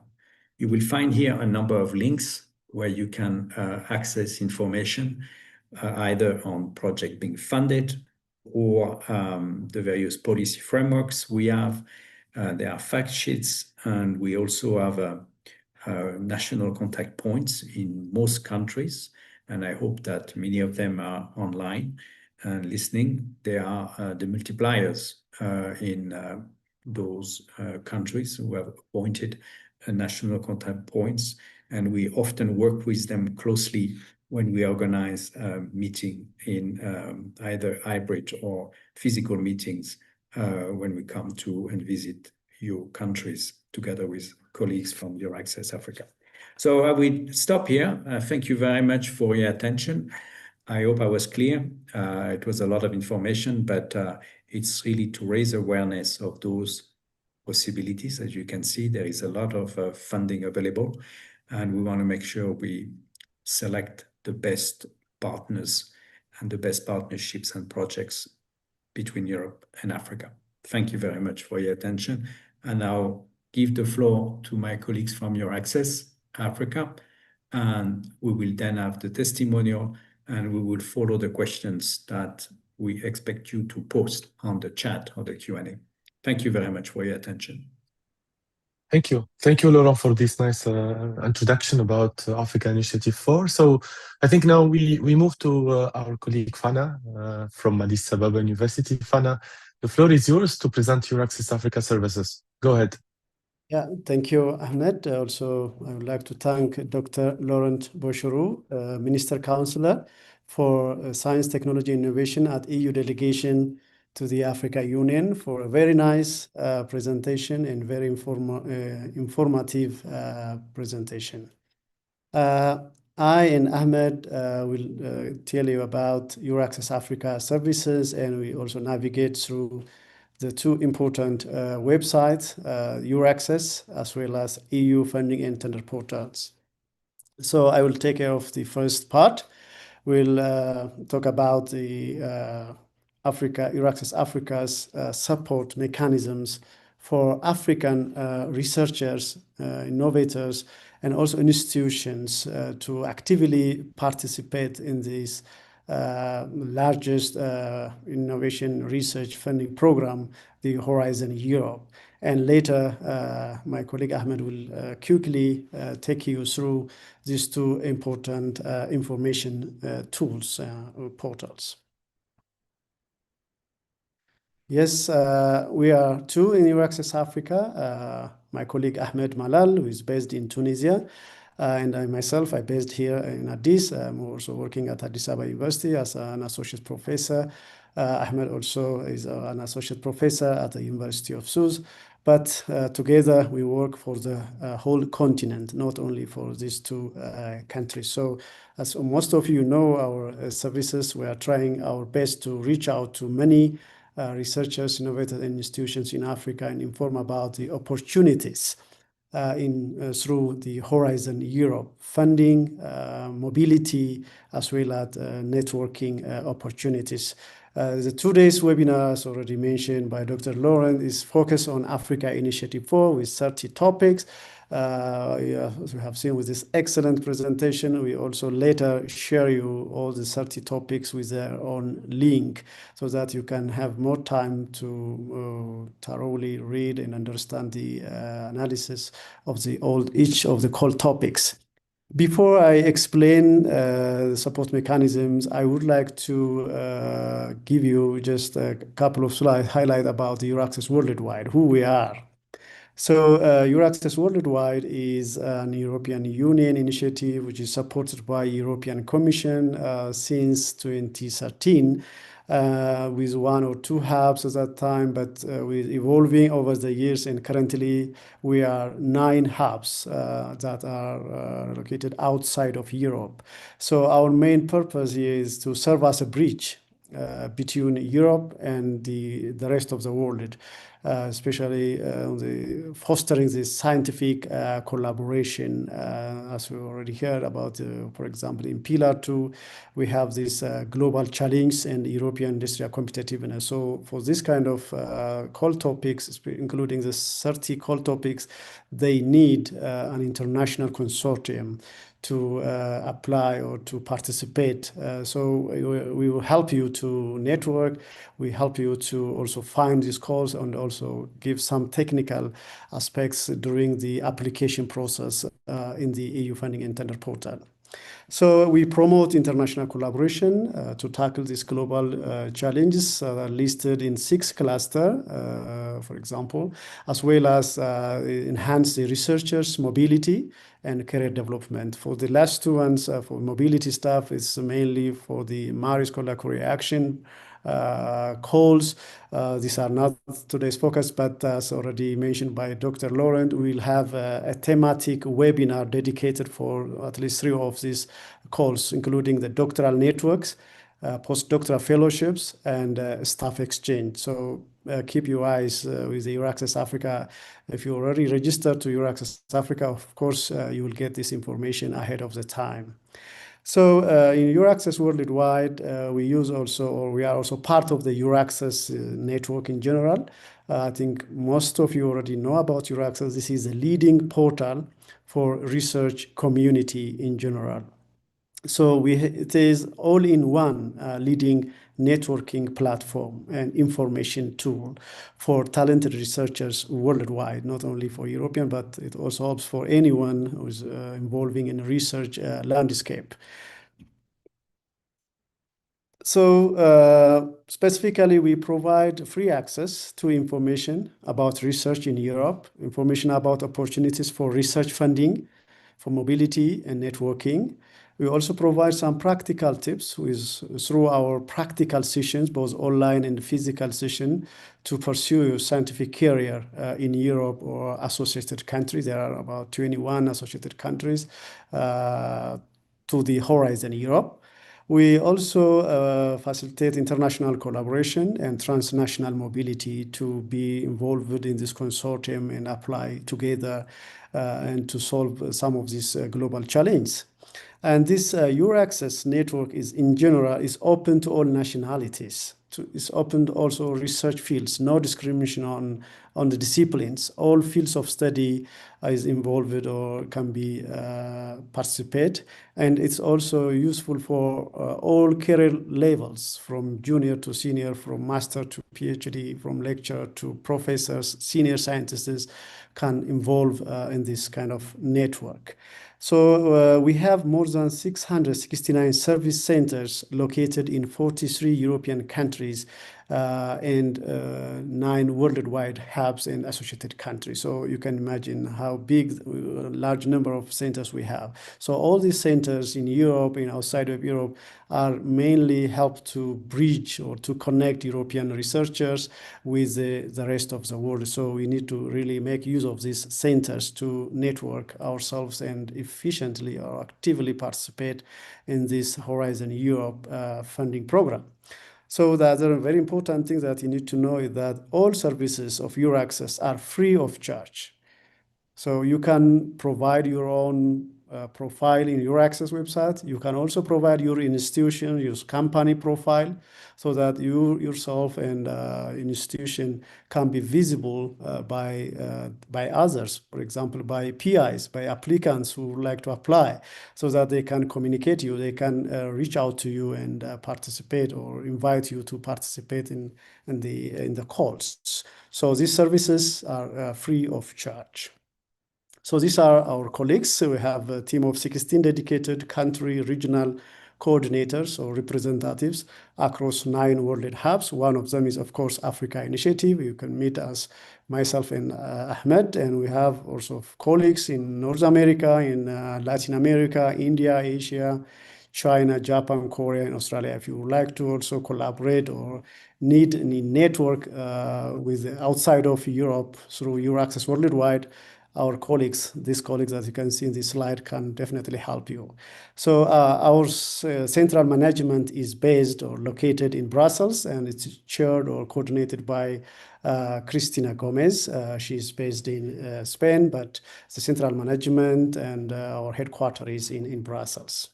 You will find here a number of links where you can access information either on project being funded or the various policy frameworks we have. There are fact sheets, and we also have national contact points in most countries. And I hope that many of them are online and listening. There are the multipliers in those countries who have appointed national contact points. And we often work with them closely when we organize a meeting in either hybrid or physical meetings when we come to and visit your countries together with colleagues from Euraccess Africa. So I will stop here. Thank you very much for your attention. I hope I was clear. It was a lot of information, but it's really to raise awareness of those possibilities. As you can see, there is a lot of funding available, and we want to make sure we select the best partners and the best partnerships and projects between Europe and Africa. Thank you very much for your attention. And I'll give the floor to my colleagues from Euraccess Africa, and we will then have the testimonial, and we will follow the questions that we expect you to post on the chat or the Q&A. Thank you very much for your attention. Thank you. Thank you, Laurent, for this nice introduction about Africa Initiative 4. So I think now we move to our colleague Fana from Addis Ababa University. Fana, the floor is yours to present Euraccess Africa services. Go ahead. Yeah, thank you, Ahmed. Also, I would like to thank Dr. Laurent Boucheroux, Minister Counselor for Science, Technology, Innovation at EU Delegation to the Africa Union, for a very nice presentation and very informative presentation. I and Ahmed will tell you about Euraccess Africa services, and we also navigate through the two important websites, Euraccess, as well as EU funding and tender portals. So I will take care of the first part. We'll talk about the Euraccess Africa's support mechanisms for African researchers, innovators, and also institutions to actively participate in this largest innovation research funding program, the Horizon Europe. And later, my colleague Ahmed will quickly take you through these two important information tools, portals. Yes, we are two in Euraccess Africa. My colleague Ahmed Malal, who is based in Tunisia, and I myself, I'm based here in Addis. I'm also working at Addis Ababa University as an associate professor. Ahmed also is an associate professor at the University of Sousse. But together we work for the whole continent, not only for these two countries. So as most of you know, our services, we are trying our best to reach out to many researchers, innovators, and institutions in Africa and inform about the opportunities through the Horizon Europe funding, mobility, as well as networking opportunities. The 2 days webinar, as already mentioned by Dr. Laurent, is focused on Africa Initiative 4 with 30 topics. As we have seen with this excellent presentation, we also later share you all the 30 topics with their own link so that you can have more time to thoroughly read and understand the analysis of each of the core topics. Before I explain the support mechanisms, I would like to give you just a couple of slides highlight about the Euraccess Worldwide, who we are. So Euraccess Worldwide is an European Union initiative which is supported by European Commission since 2013. With 1 or 2 hubs at that time, but with evolving over the years, and currently we are 9 hubs that are located outside of Europe. So our main purpose is to serve as a bridge between Europe and the rest of the world, especially fostering this scientific collaboration. As we already heard about, for example, in Pillar 2, we have this global challenge and European industrial competitiveness. So for this kind of call topics, including the 30 call topics, they need an international consortium to apply or to participate. So we will help you to network. We help you to also find these calls and also give some technical aspects during the application process in the EU funding and tender portal. So we promote international collaboration to tackle these global challenges that are listed in 6 clusters, for example, as well as enhance the researchers' mobility and career development. For the last 2 ones, for mobility stuff, it's mainly for the Maris Collaborative Action calls. These are not today's focus, but as already mentioned by Dr. Laurent, we'll have a thematic webinar dedicated for at least 3 of these calls, including the doctoral networks, postdoctoral fellowships, and staff exchange. So keep your eyes with the Euraccess Africa. If you already registered to Euraccess Africa, of course, you will get this information ahead of the time. So in Euraccess Worldwide, we are also part of the Euraccess network in general. I think most of you already know about Euraccess. This is a leading portal for research community in general. So it is all-in-one leading networking platform and information tool for talented researchers worldwide, not only for European, but it also helps for anyone who's involving in research landscape. So specifically, we provide free access to information about research in Europe, information about opportunities for research funding, for mobility and networking. We also provide some practical tips through our practical sessions, both online and physical session, to pursue your scientific career in Europe or associated countries. There are about 21 associated countries to the horizon Europe. We also facilitate international collaboration and transnational mobility to be involved in this consortium and apply together and to solve some of these global challenges. And this Euraccess network in general is open to all nationalities. It's open to also research fields, no discrimination on the disciplines. All fields of study is involved or can be participate. And it's also useful for all career levels, from junior to senior, from master to PhD, from lecturer to professors, senior scientists can involve in this kind of network. So we have more than 669 service centers located in 43 European countries and 9 worldwide hubs in associated countries. So you can imagine how big, large number of centers we have. So all these centers in Europe and outside of Europe are mainly help to bridge or to connect European researchers with the rest of the world. So we need to really make use of these centers to network ourselves and efficiently or actively participate in this Horizon Europe funding program. So the other very important thing that you need to know is that all services of Euraccess are free of charge. So you can provide your own profile in Euraccess website. You can also provide your institution, your company profile, so that you yourself and institution can be visible by others, for example, by PIs, by applicants who would like to apply, so that they can communicate you, they can reach out to you and participate or invite you to participate in the calls. So these services are free of charge. So these are our colleagues. So we have a team of 16 dedicated country regional coordinators or representatives across 9 world hubs. One of them is, of course, Africa Initiative. You can meet us, myself and Ahmed, and we have also colleagues in North America, in Latin America, India, Asia, China, Japan, Korea, and Australia. If you would like to also collaborate or need any network with outside of Europe through EURAXESS Worldwide, our colleagues, these colleagues that you can see in this slide, can definitely help you. So our central management is based or located in Brussels, and it's chaired or coordinated by Cristina Gomez. She's based in Spain, but the central management and our headquarters is in Brussels.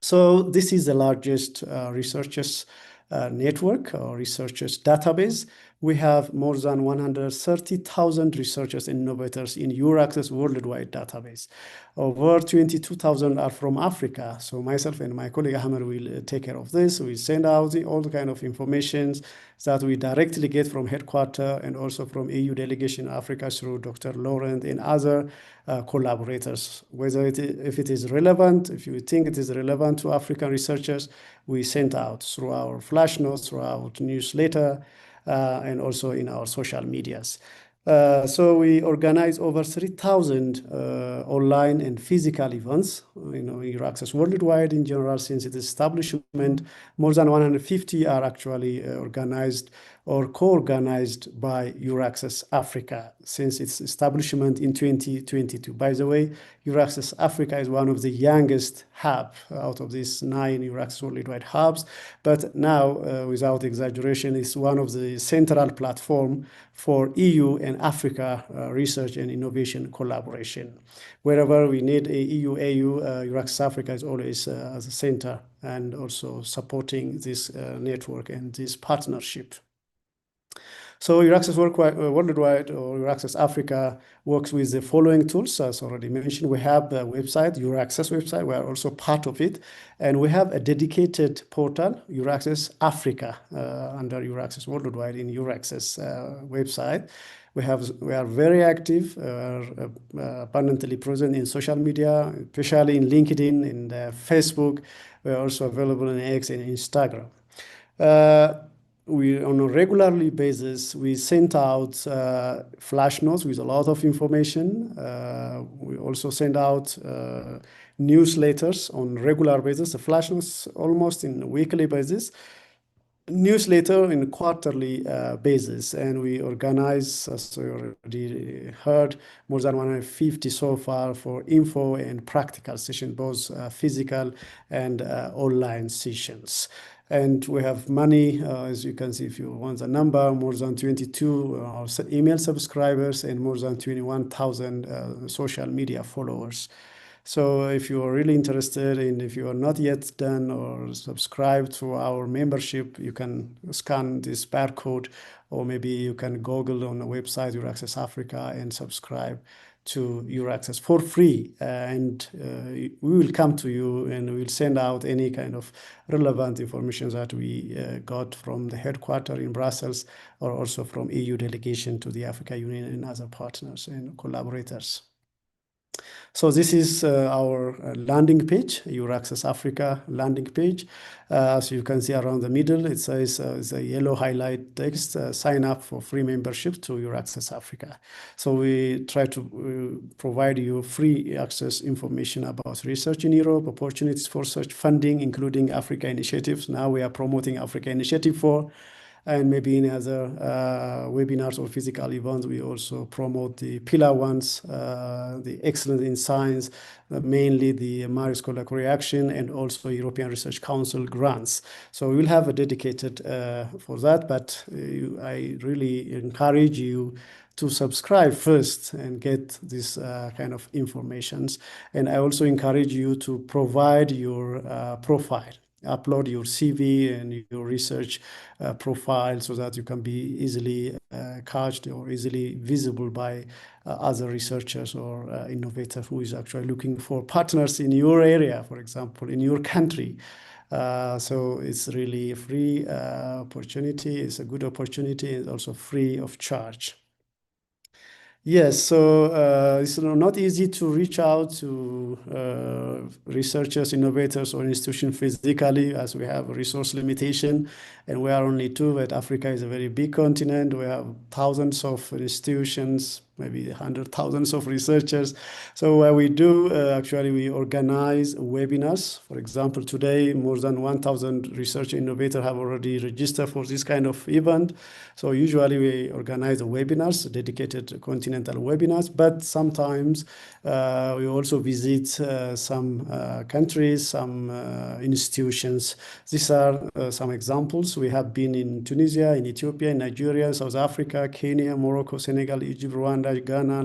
So this is the largest researchers network or researchers database. We have more than 130,000 researchers and innovators in EURAXESS Worldwide database. Over 22,000 are from Africa. So myself and my colleague Ahmed will take care of this. We send out all the kind of information that we directly get from headquarters and also from EU delegation in Africa through Dr. Laurent and other collaborators. Whether if it is relevant, if you think it is relevant to African researchers, we send out through our flash notes, through our newsletter, and also in our social medias. So we organize over 3,000 online and physical events, EURAXESS Worldwide in general. Since its establishment, more than 150 are actually organized or co-organized by EURAXESS Africa since its establishment in 2022. By the way, EURAXESS Africa is one of the youngest hubs out of these 9 EURAXESS Worldwide hubs, but now, without exaggeration, it's one of the central platform for EU and Africa research and innovation collaboration. Wherever we need a EU-AU, EURAXESS Africa is always as a center and also supporting this network and this partnership. So EURAXESS Worldwide or EURAXESS Africa works with the following tools. As already mentioned, we have the website, EURAXESS website. We are also part of it. And we have a dedicated portal, EURAXESS Africa, under EURAXESS Worldwide in EURAXESS website. We are very active, abundantly present in social media, especially in LinkedIn and Facebook. We are also available on X and Instagram. We, on a regularly basis, we send out flash notes with a lot of information. We also send out newsletters on regular basis, the flash notes almost in a weekly basis, newsletter in a quarterly basis, and we organize, as you already heard, more than 150 so far for info and practical sessions, both physical and online sessions. And we have many, as you can see, if you want the number, more than 22 email subscribers and more than 21,000 social media followers. So if you are really interested and if you are not yet done or subscribed to our membership, you can scan this barcode, or maybe you can Google on the website EURAXESS Africa and subscribe to EURAXESS for free, and we will come to you and we will send out any kind of relevant information that we got from the headquarters in Brussels or also from EU delegation to the Africa Union and other partners and collaborators. So this is our landing page, EURAXESS Africa landing page. As you can see around the middle, it says it's a yellow highlight text, sign up for free membership to EURAXESS Africa. So we try to provide you free access information about research in Europe, opportunities for such funding, including Africa initiatives. Now we are promoting Africa Initiative 4. And maybe in other webinars or physical events, we also promote the pillar ones, the excellence in science, mainly the Marie Scholar Action and also European Research Council grants. So we will have a dedicated for that, but I really encourage you to subscribe first and get this kind of informations. And I also encourage you to provide your profile. Upload your CV and your research profile so that you can be easily cached or easily visible by other researchers or innovators who is actually looking for partners in your area, for example, in your country. So it's really a free opportunity. It's a good opportunity. It's also free of charge. Yes, so it's not easy to reach out to researchers, innovators, or institutions physically, as we have a resource limitation, and we are only 2, but Africa is a very big continent. We have thousands of institutions, maybe thousands of researchers. So what we do, actually, we organize webinars. For example, today, more than 1,000 research innovators have already registered for this kind of event. So usually we organize webinars, dedicated continental webinars, but sometimes we also visit some countries, some institutions. These are some examples. We have been in Tunisia, in Ethiopia, in Nigeria, South Africa, Kenya, Morocco, Senegal, Egypt, Rwanda, Ghana,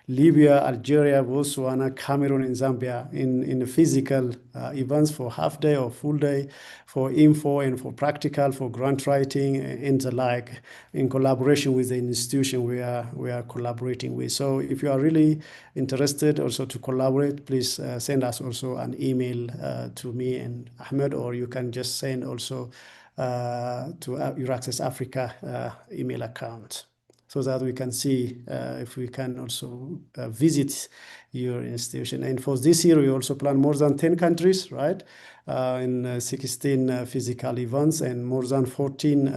Libya, Algeria, Botswana, Cameroon, and Zambia in physical events for half day or full day, for info and for practical, for grant writing and the like, in collaboration with the institution we are collaborating with. So if you are really interested also to collaborate, please send us also an email to me and Ahmed, or you can just send also to Euraccess Africa email account, so that we can see if we can also visit your institution. And for this year, we also plan more than 10 countries, right? In 16 physical events and more than 14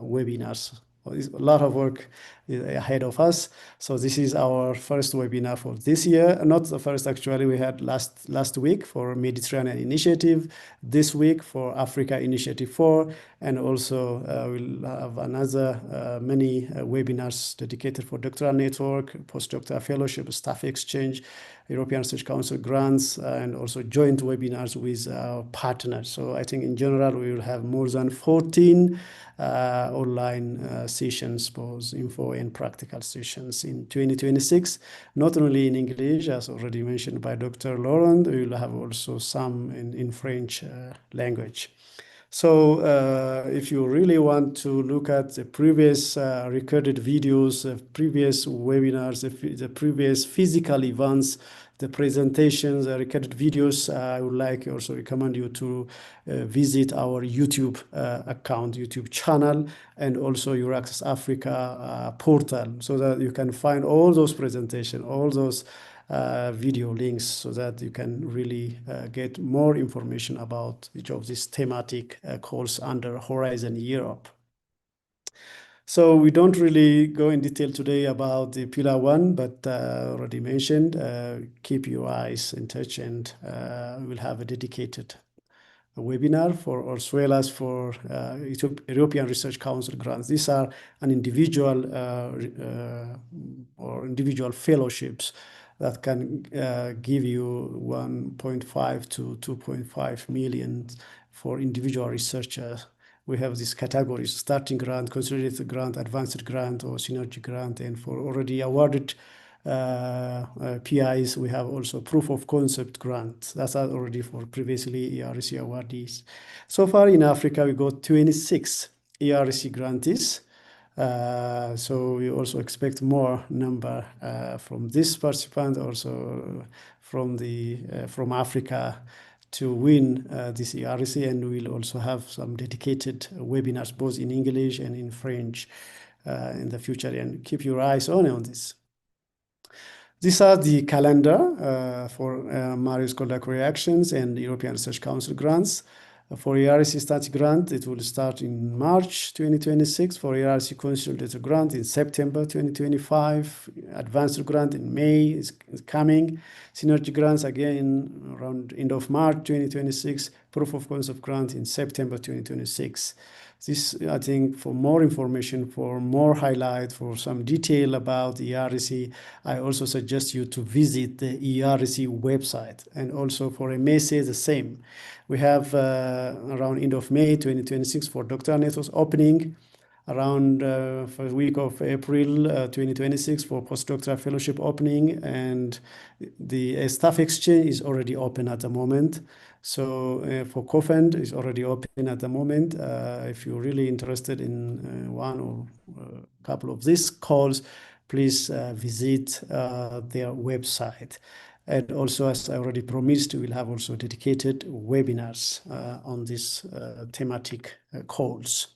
webinars. A lot of work ahead of us. So this is our first webinar for this year. Not the first, actually. We had last week for Mediterranean Initiative, this week for Africa Initiative 4, and also we'll have another many webinars dedicated for doctoral network, postdoctoral fellowship, staff exchange, European Research Council grants, and also joint webinars with our partners. So I think in general, we will have more than 14 online sessions, both info and practical sessions in 2026, not only in English, as already mentioned by Dr. Laurent, we will have also some in French language. So if you really want to look at the previous recorded videos, the previous webinars, the previous physical events, the presentations, the recorded videos, I would like also recommend you to visit our YouTube account, YouTube channel, and also Euraccess Africa portal, so that you can find all those presentations, all those video links, so that you can really get more information about each of these thematic calls under Horizon Europe. So we don't really go in detail today about the Pillar 1, but already mentioned, keep your eyes in touch, and we'll have a dedicated webinar for, as well as for European Research Council grants. These are an individual or individual fellowships that can give you 1.5 to 2.5 million for individual researchers. We have these categories: starting grant, consolidated grant, advanced grant, or synergy grant. And for already awarded PIs, we have also proof of concept grants. That's already for previously ERC awardees. So far in Africa, we got 26 ERC grantees. So we also expect more number from this participant, also from Africa, to win this ERC, and we'll also have some dedicated webinars both in English and in French in the future, and keep your eyes on this. These are the calendar for Marius Koldak reactions and European Research Council grants. For ERC Static Grant, it will start in March 2026. For ERC Consolidated Grant in September 2025. Advanced Grant in May is coming. Synergy Grants again around end of March 2026. Proof of Concept Grant in September 2026. This, I think, for more information, for more highlight, for some detail about the ERC, I also suggest you to visit the ERC website. And also for MSA, the same. We have around end of May 2026 for doctoral networks opening, around first week of April 2026 for postdoctoral fellowship opening, and the staff exchange is already open at the moment. So for CoFund is already open at the moment. If you're really interested in one or a couple of these calls, please visit their website. And also, as I already promised, we'll have also dedicated webinars on these thematic calls.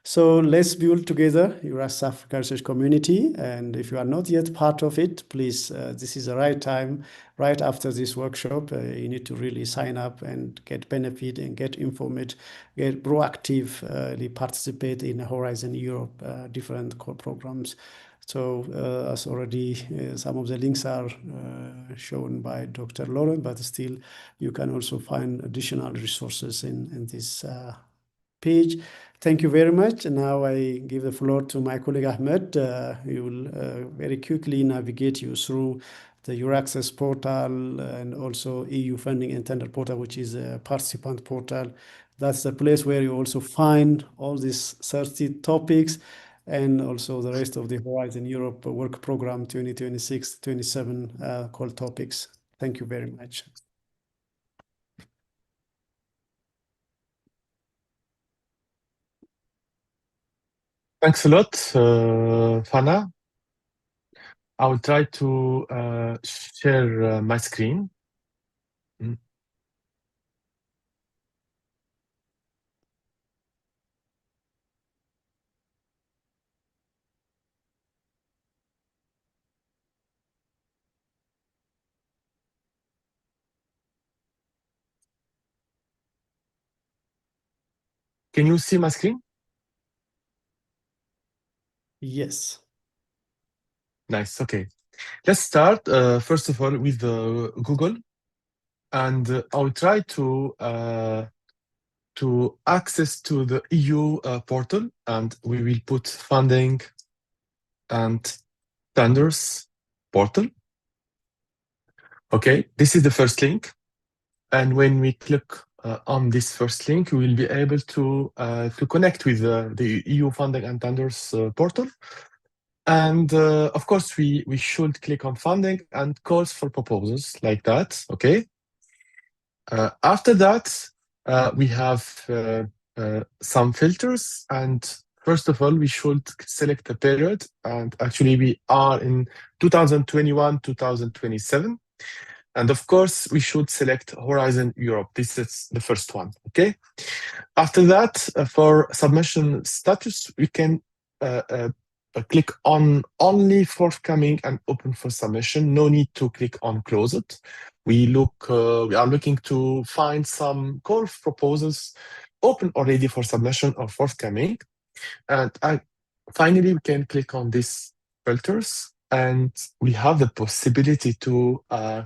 So let's build together Eurasia Africa Research Community. And if you are not yet part of it, please, this is the right time. Right after this workshop, you need to really sign up and get benefit and get informed, get proactively participate in Horizon Europe different core programs. So as already some of the links are shown by Dr. Laurent, but still you can also find additional resources in this page. Thank you very much. And now I give the floor to my colleague Ahmed. He will very quickly navigate you through the EURACCESS portal and also EU funding and tender portal, which is a participant portal. That's the place where you also find all these 30 topics and also the rest of the Horizon Europe work program 2026-27 called topics. Thank you very much. Thanks a lot, Fana. I will try to share my screen. Can you see my screen? Yes. Nice. Okay. Let's start first of all with Google, and I will try to access to the EU portal, and we will put funding and tenders portal. Okay, this is the first link, and when we click on this first link, we will be able to connect with the EU funding and tenders portal. And of course, we should click on funding and calls for proposals like that. Okay. After that, we have some filters, and first of all, we should select a period. And actually, we are in 2021-2027. And of course, we should select Horizon Europe. This is the first one. Okay. After that, for submission status, we can click on only forthcoming and open for submission. No need to click on close it. We are looking to find some call proposals open already for submission or forthcoming. And finally, we can click on these filters, and we have the possibility to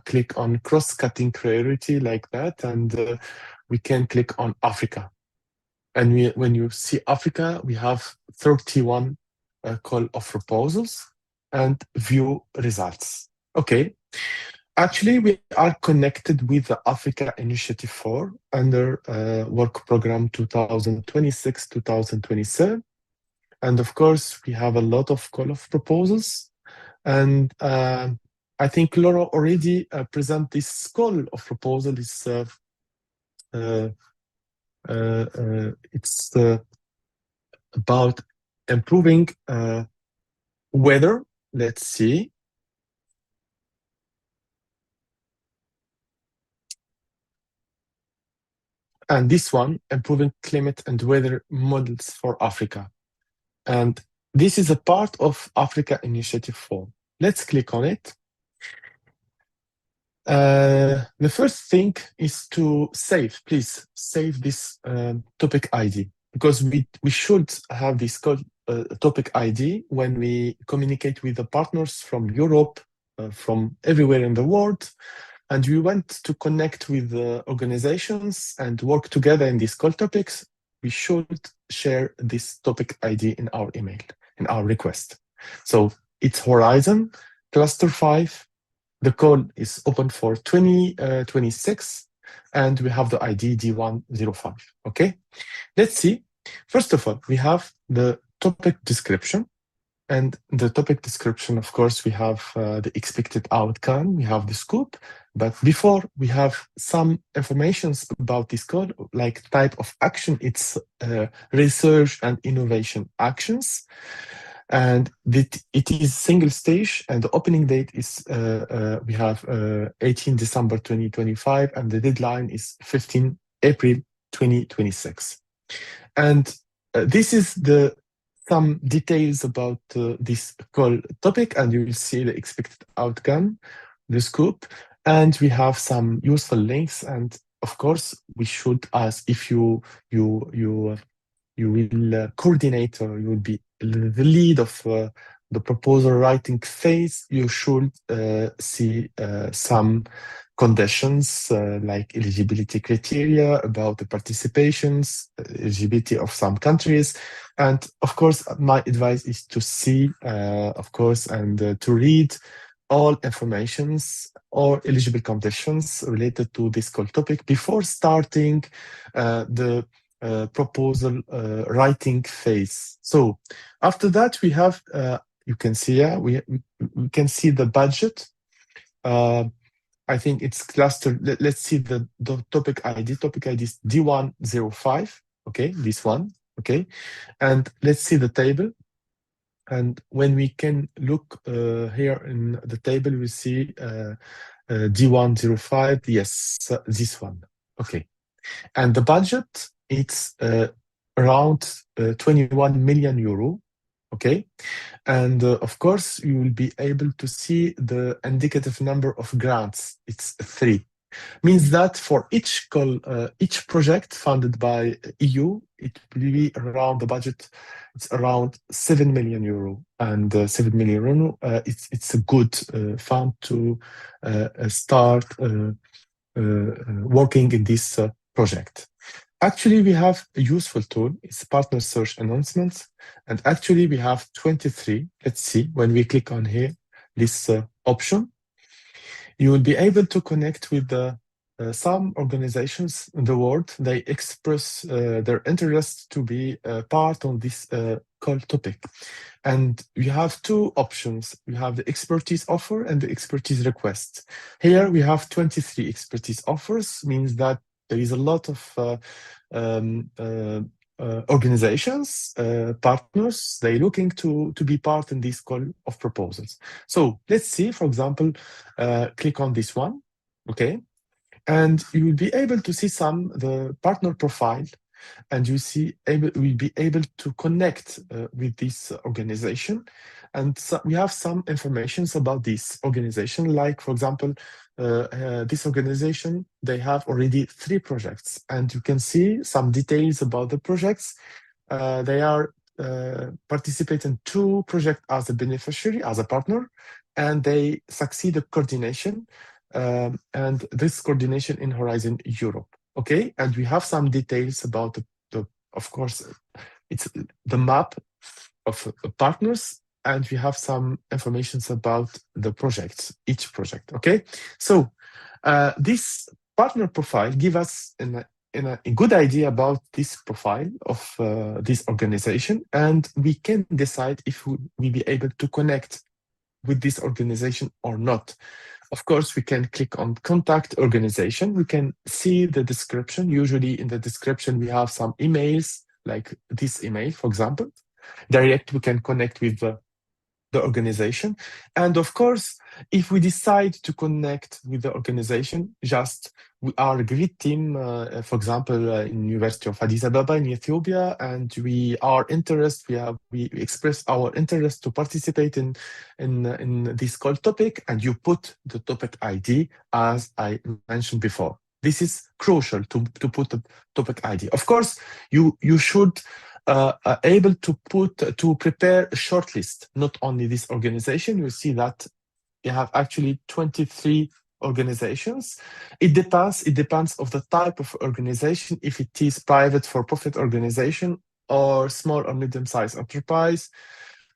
click on cross-cutting priority like that, and we can click on Africa. And when you see Africa, we have 31 call of proposals and view results. Okay. Actually, we are connected with the Africa Initiative 4 under work program 2026-2027. And of course, we have a lot of call of proposals. And I think Laura already presented this call of proposal. It's about improving weather. Let's see. And this one, improving climate and weather models for Africa. And this is a part of Africa Initiative 4. Let's click on it. The first thing is to save. Please save this topic ID, because we should have this topic ID when we communicate with the partners from Europe, from everywhere in the world. And we want to connect with the organizations and work together in these call topics. We should share this topic ID in our email, in our request. So it's Horizon Cluster 5. The call is open for 2026, and we have the ID D105. Okay, let's see. First of all, we have the topic description. And the topic description, of course, we have the expected outcome, we have the scope, but before we have some informations about this code, like type of action, it's research and innovation actions. And it is single stage, and the opening date is, we have 18 December 2025, and the deadline is 15 April 2026. And this is some details about this call topic, and you will see the expected outcome, the scope, and we have some useful links. And of course, we should ask if you will coordinate, or you will be the lead of the proposal writing phase. You should see some conditions like eligibility criteria about the participations, eligibility of some countries. And of course, my advice is to see, of course, and to read all informations or eligible conditions related to this call topic before starting the proposal writing phase. So after that, we have, you can see here, we can see the budget. I think it's clustered. Let's see the topic ID. Topic ID is D105. Okay, this one. Okay, and let's see the table. And when we can look here in the table, we see D105. Yes, this one. Okay, and the budget, it's around 21 million euro. Okay, and of course you will be able to see the indicative number of grants. It's 3. Means that for each project funded by EU, it will be around the budget. It's around 7 million euro, and 7 million euro. It's a good fund to start working in this project. Actually, we have a useful tool. It's partner search announcements. And actually, we have 23. Let's see, when we click on here, this option, you will be able to connect with some organizations in the world. They express their interest to be part of this call topic. And we have 2 options. We have the expertise offer and the expertise request. Here we have 23 expertise offers, means that there is a lot of organizations, partners, they're looking to be part in this call of proposals. So let's see, for example, click on this one, okay? And you will be able to see the partner profile, and you will be able to connect with this organization. And so we have some information about this organization, like, for example, this organization, they have already 3 projects, and you can see some details about the projects. They are participating 2 projects as a beneficiary, as a partner, and they succeed at coordination, and this coordination in Horizon Europe. Okay, and we have some details about of course, it's the map of partners, and we have some information about the projects, each project. Okay, so this partner profile gives us a good idea about this profile of this organization, and we can decide if we be able to connect with this organization or not. Of course, we can click on contact organization. We can see the description. Usually in the description, we have some emails, like this email, for example. Direct, we can connect with the organization. And of course, if we decide to connect with the organization, we are a great team, for example, in University of Addis Ababa in Ethiopia, and we express our interest to participate in this call topic, and you put the topic ID as I mentioned before. This is crucial to put the topic ID. Of course, you should able to prepare a shortlist, not only this organization. You see that you have actually 23 organizations. It depends of the type of organization, if it is private for-profit organization or small or medium-sized enterprise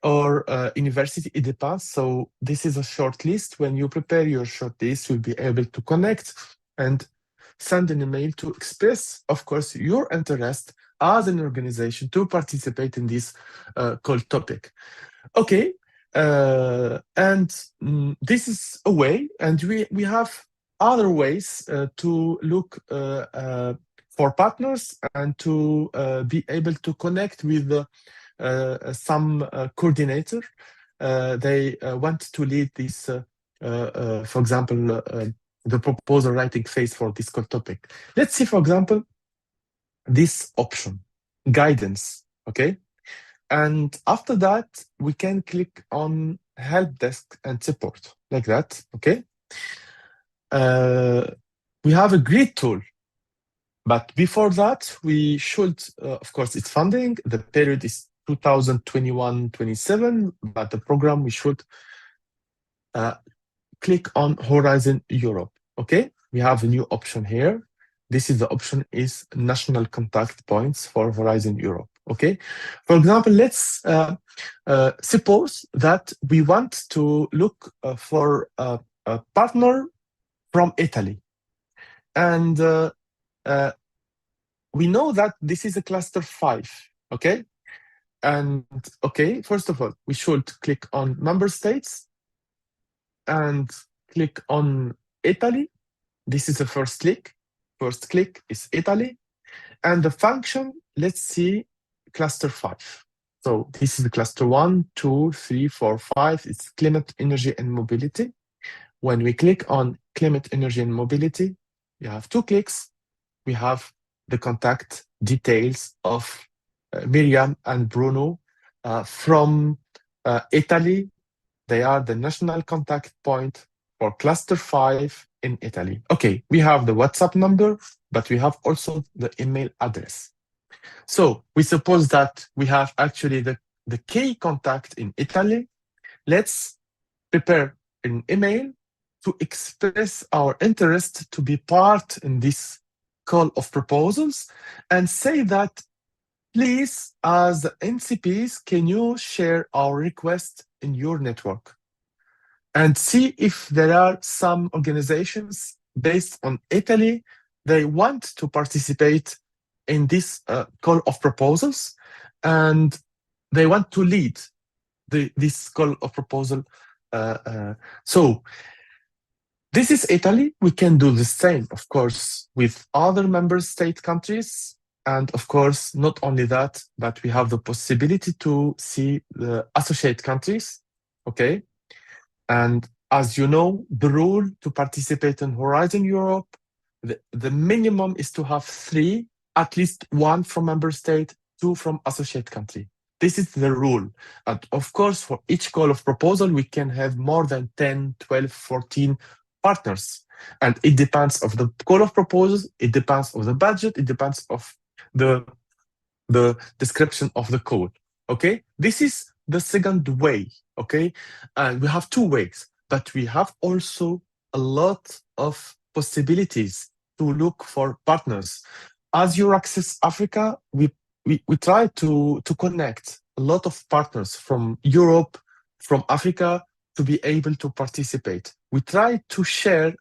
or university, it depends. So this is a short list. When you prepare your short list, you'll be able to connect and send an email to express, of course, your interest as an organization to participate in this call topic. Okay, and this is a way, and we have other ways to look for partners and to be able to connect with some coordinator. They want to lead this, for example, the proposal writing phase for this call topic. Let's see, for example, this option, guidance. okay? And after that, we can click on help desk and support, like that, okay? We have a great tool, but before that, we should, of course, it's funding. The period is 2021-27, but the program, we should click on Horizon Europe, okay? We have a new option here. This is the option is national contact points for Horizon Europe, okay? For example, let's suppose that we want to look for a partner from Italy. And we know that this is a cluster 5, okay? And okay, first of all, we should click on member states and click on Italy. This is the first click. First click is Italy. And the function, let's see, cluster 5. So this is the cluster 1, 2, 3, 4, 5. It's climate, energy, and mobility. When we click on climate, energy, and mobility, we have 2 clicks. We have the contact details of Miriam and Bruno from Italy. They are the national contact point for cluster 5 in Italy. Okay, we have the WhatsApp number, but we have also the email address. So we suppose that we have actually the key contact in Italy. Let's prepare an email to express our interest to be part in this call of proposals and say that, please, as NCPs, can you share our request in your network? And see if there are some organizations based on Italy, they want to participate in this call of proposals, and they want to lead this call of proposal. So this is Italy. We can do the same, of course, with other member state countries. And of course, not only that, but we have the possibility to see the associate countries, okay? And as you know, the rule to participate in Horizon Europe, the minimum is to have 3, at least 1 from member state, 2 from associate country. This is the rule. And of course, for each call of proposal, we can have more than 10, 12, 14 partners. And it depends of the call of proposals, it depends of the budget, it depends of the description of the code, okay? This is the second way, okay? And we have 2 ways, but we have also a lot of possibilities to look for partners. As Euraccess Africa, we try to connect a lot of partners from Europe, from Africa, to be able to participate. We try to share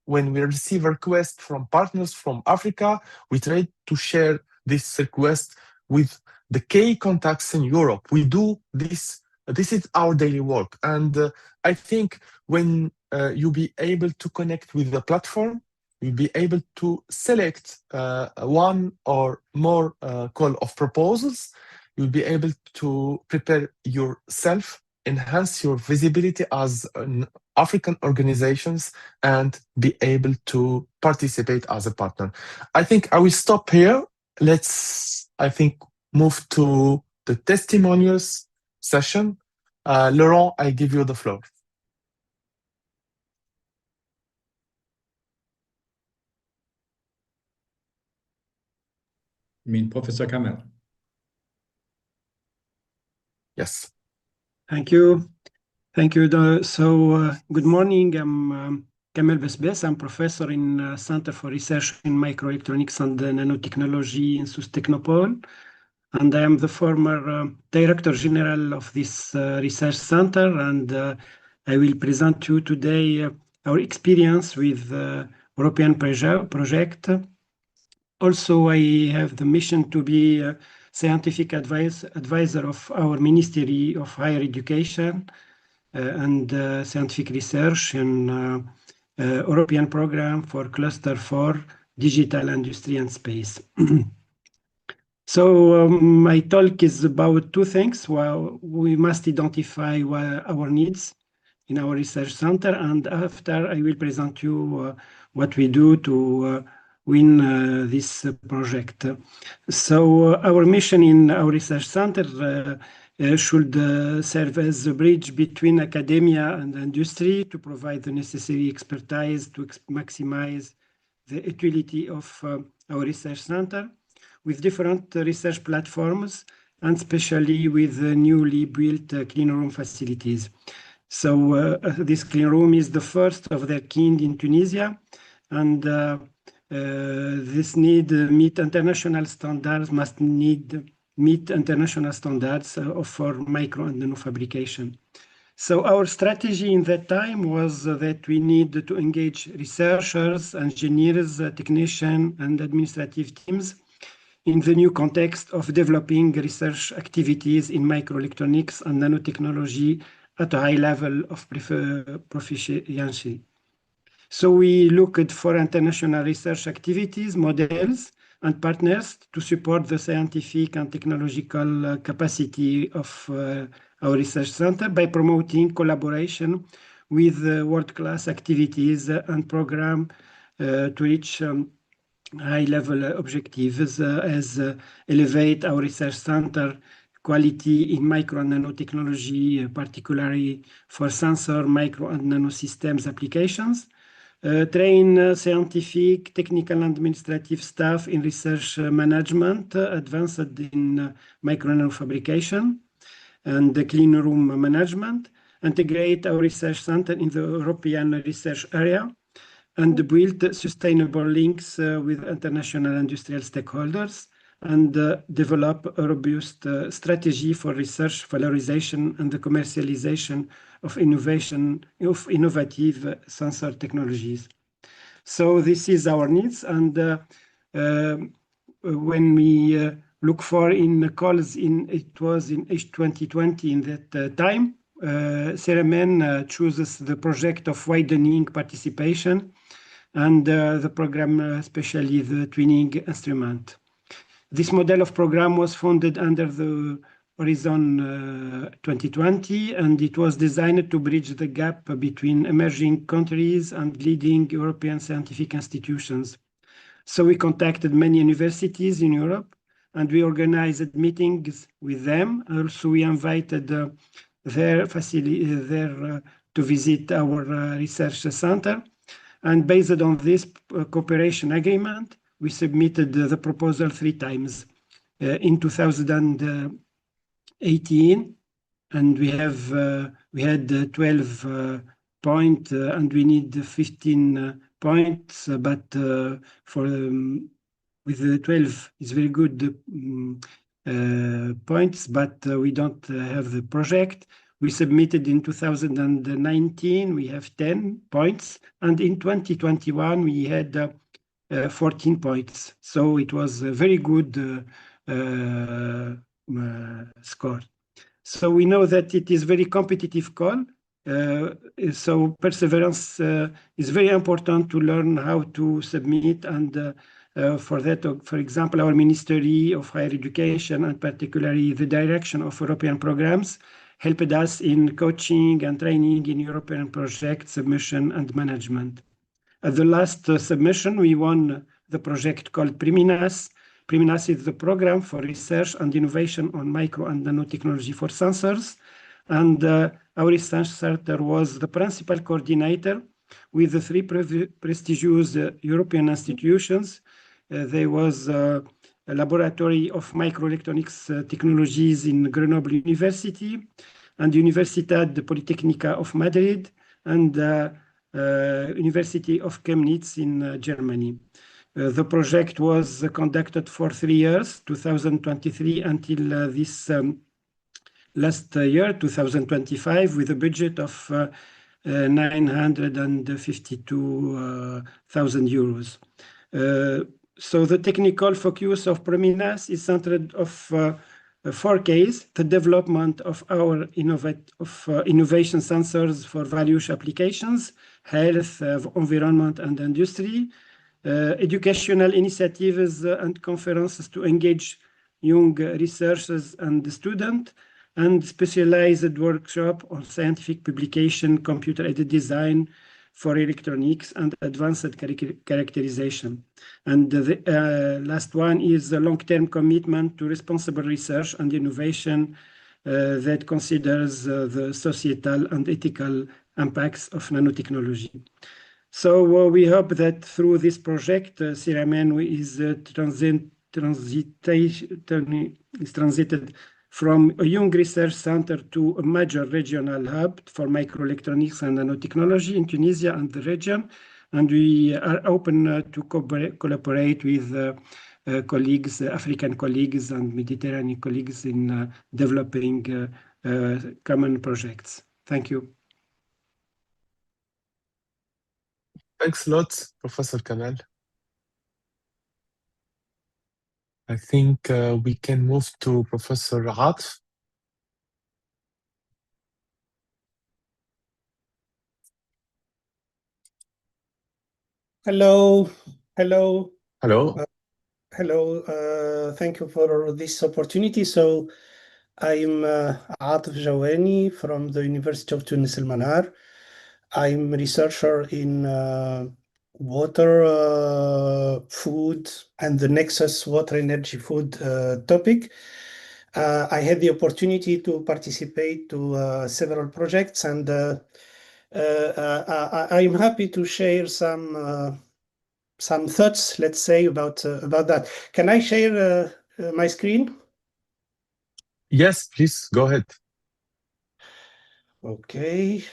when we receive a request from partners from Africa, we try to share this request with the key contacts in Europe. We do this. This is our daily work. And I think when you'll be able to connect with the platform, you'll be able to select 1 or more call of proposals. You'll be able to prepare yourself, enhance your visibility as an African organizations, and be able to participate as a partner. I think I will stop here. Let's, I think, move to the testimonials session. Laurent, I give you the floor. You mean Professor Kamel? Yes. Thank you. Thank you. Good morning. I'm Kamel Besbes. I'm professor in Center for Research in Microelectronics and Nanotechnology in SUS Technopole. And I am the former Director General of this research center. And I will present to you today our experience with European project. Also, I have the mission to be a scientific advisor of our Ministry of Higher Education and Scientific Research in European Program for Cluster 4, Digital Industry and Space. So my talk is about 2 things. Well, we must identify our needs in our research center, and after I will present you what we do to win this project. So our mission in our research center should serve as a bridge between academia and industry to provide the necessary expertise to maximize the utility of our research center with different research platforms, and especially with the newly built clean room facilities. So this clean room is the first of their kind in Tunisia, and this need meet international standards, meet international standards for micro and nano fabrication. So our strategy in that time was that we need to engage researchers, engineers, technicians, and administrative teams in the new context of developing research activities in microelectronics and nanotechnology at a high level of proficiency. So we looked for international research activities, models, and partners to support the scientific and technological capacity of our research center by promoting collaboration with world-class activities and programs to reach high-level objectives as elevate our research center quality in micro and nanotechnology, particularly for sensor, micro and nanosystems applications, train scientific, technical, and administrative staff in research management, advanced in micro and nanofabrication, and the clean room management, integrate our research center in the European research area, and build sustainable links with international industrial stakeholders, and develop a robust strategy for research valorization and the commercialization of innovative sensor technologies. So this is our needs, and when we look for in calls it was in 2020 in that time, CEREMEN chooses the project of widening participation and the program, especially the twinning instrument. This model of program was funded under the Horizon 2020, and it was designed to bridge the gap between emerging countries and leading European scientific institutions. So we contacted many universities in Europe, and we organized meetings with them. Also, we invited their facility to visit our research center. And based on this cooperation agreement, we submitted the proposal 3 times. In 2018, and we had 12 points, and we need 15 points, but with the 12 is very good points, but we don't have the project. We submitted in 2019, we have 10 points, and in 2021 we had 14 points. So it was a very good score. So we know that it is very competitive call. So perseverance is very important to learn how to submit, and for that, for example, our Ministry of Higher Education, and particularly the direction of European programs, helped us in coaching and training in European project submission and management. At the last submission, we won the project called PRIMINAS. PRIMINAS is the program for research and innovation on micro and nanotechnology for sensors. And our research center was the principal coordinator with the 3 prestigious European institutions. There was a laboratory of microelectronics technologies in Grenoble University, and Universidad Politécnica of Madrid, and University of Chemnitz in Germany. The project was conducted for 3 years, 2023 until this last year, 2025, with a budget of 952,000 euros. So the technical focus of PRIMINAS is centered of 4 cases: the development of our innovation sensors for various applications, health, environment, and industry, educational initiatives and conferences to engage young researchers and students, and specialized workshop on scientific publication, computer-aided design, for electronics and advanced characterization. And the last one is the long-term commitment to responsible research and innovation that considers the societal and ethical impacts of nanotechnology. So we hope that through this project, CRMN is transited from a young research center to a major regional hub for microelectronics and nanotechnology in Tunisia and the region. And we are open to collaborate with colleagues, African colleagues and Mediterranean colleagues in developing common projects. Thank you. Thanks a lot, Professor Kamel. I think we can move to Professor Atif. Hello. Hello. Hello. Hello. Thank you for this opportunity. So I'm Atif Jawani from the University of Tunis Al Manar. I'm a researcher in water, food, and the Nexus water energy food topic. I had the opportunity to participate to several projects, and I'm happy to share some thoughts, let's say, about that. Can I share my screen? Yes, please go ahead. Okay.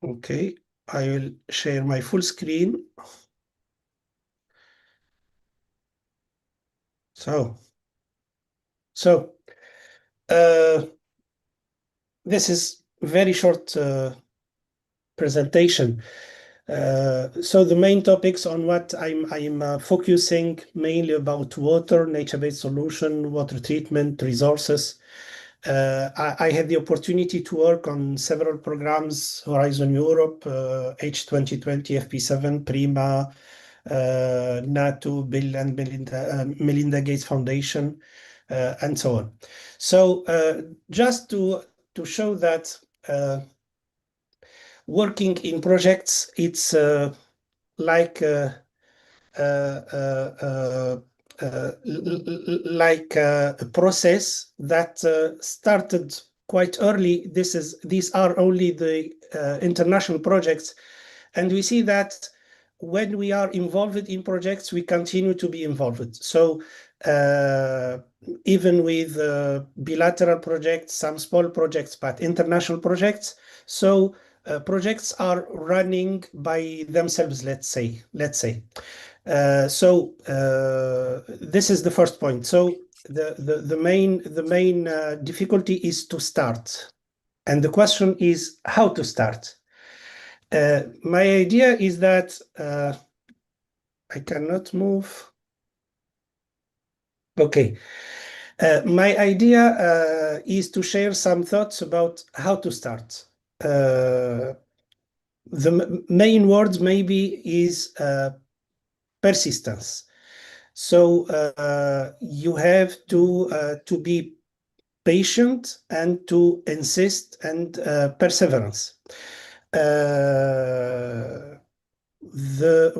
Okay, I will share my full screen. So this is very short presentation. So the main topics on what I'm focusing mainly about water, nature-based solution, water treatment, resources. I had the opportunity to work on several programs: Horizon Europe, H2020, FP7, PRIMA, NATO, Bill and Melinda Gates Foundation, and so on. So just to show that working in projects, it's like a process that started quite early. These are only the international projects, and we see that when we are involved in projects, we continue to be involved. So even with bilateral projects, some small projects, but international projects. So projects are running by themselves, let's say. So this is the first point. So the main difficulty is to start, and the question is how to start. My idea is that I cannot move. Okay. My idea is to share some thoughts about how to start. The main word maybe is persistence. So you have to be patient and to insist and perseverance.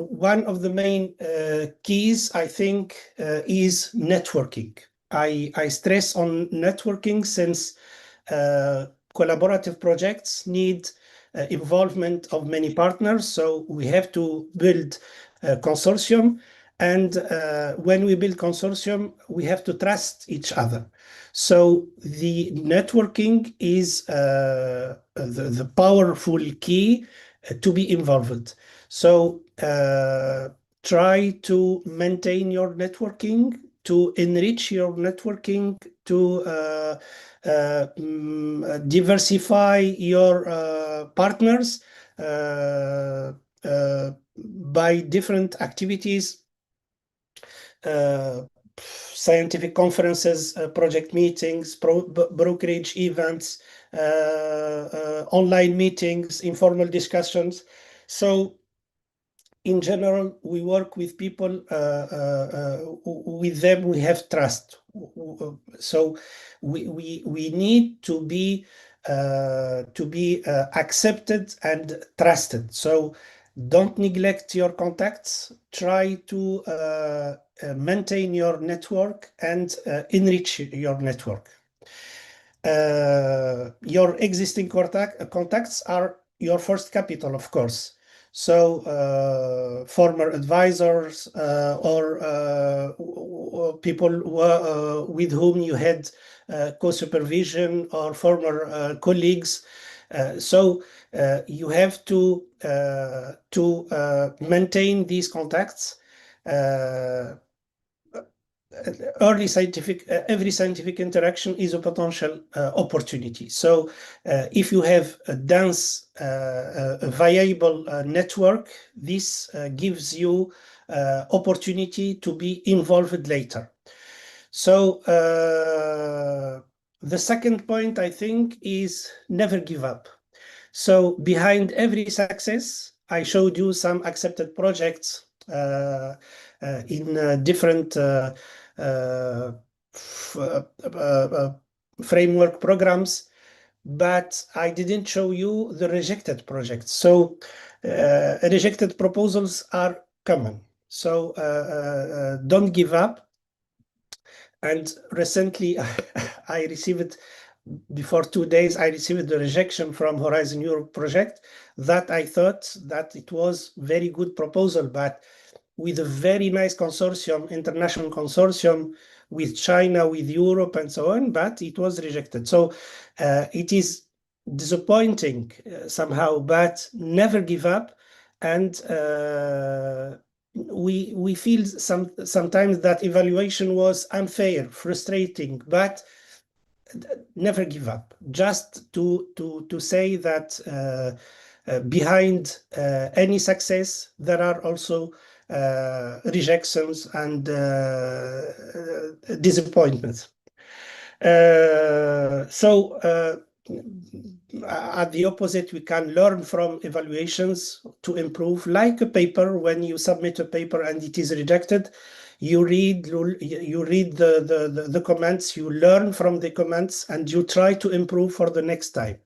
One of the main keys, I think, is networking. I stress on networking since collaborative projects need involvement of many partners. So we have to build a consortium, and when we build consortium, we have to trust each other. So the networking is the powerful key to be involved. So try to maintain your networking, to enrich your networking, to diversify your partners by different activities, scientific conferences, project meetings, brokerage events, online meetings, informal discussions. So in general, we work with people, with them we have trust. So we need to be accepted and trusted. So don't neglect your contacts. Try to maintain your network and enrich your network. Your existing contacts are your first capital, of course. So former advisors or people with whom you had co-supervision or former colleagues. So you have to maintain these contacts. Every scientific interaction is a potential opportunity. So if you have a dense, a viable network, this gives you opportunity to be involved later. So the second point, I think, is never give up. So behind every success, I showed you some accepted projects in different framework programs, but I didn't show you the rejected projects. So rejected proposals are common. So don't give up. And recently I received, before 2 days, I received the rejection from Horizon Europe project that I thought that it was very good proposal, but with a very nice consortium, international consortium with China, with Europe and so on, but it was rejected. So it is disappointing somehow, but never give up. And we feel sometimes that evaluation was unfair, frustrating, but never give up. Just to say that behind any success, there are also rejections and disappointments. So at the opposite, we can learn from evaluations to improve. Like a paper, when you submit a paper and it is rejected, you read the comments, you learn from the comments, and you try to improve for the next time.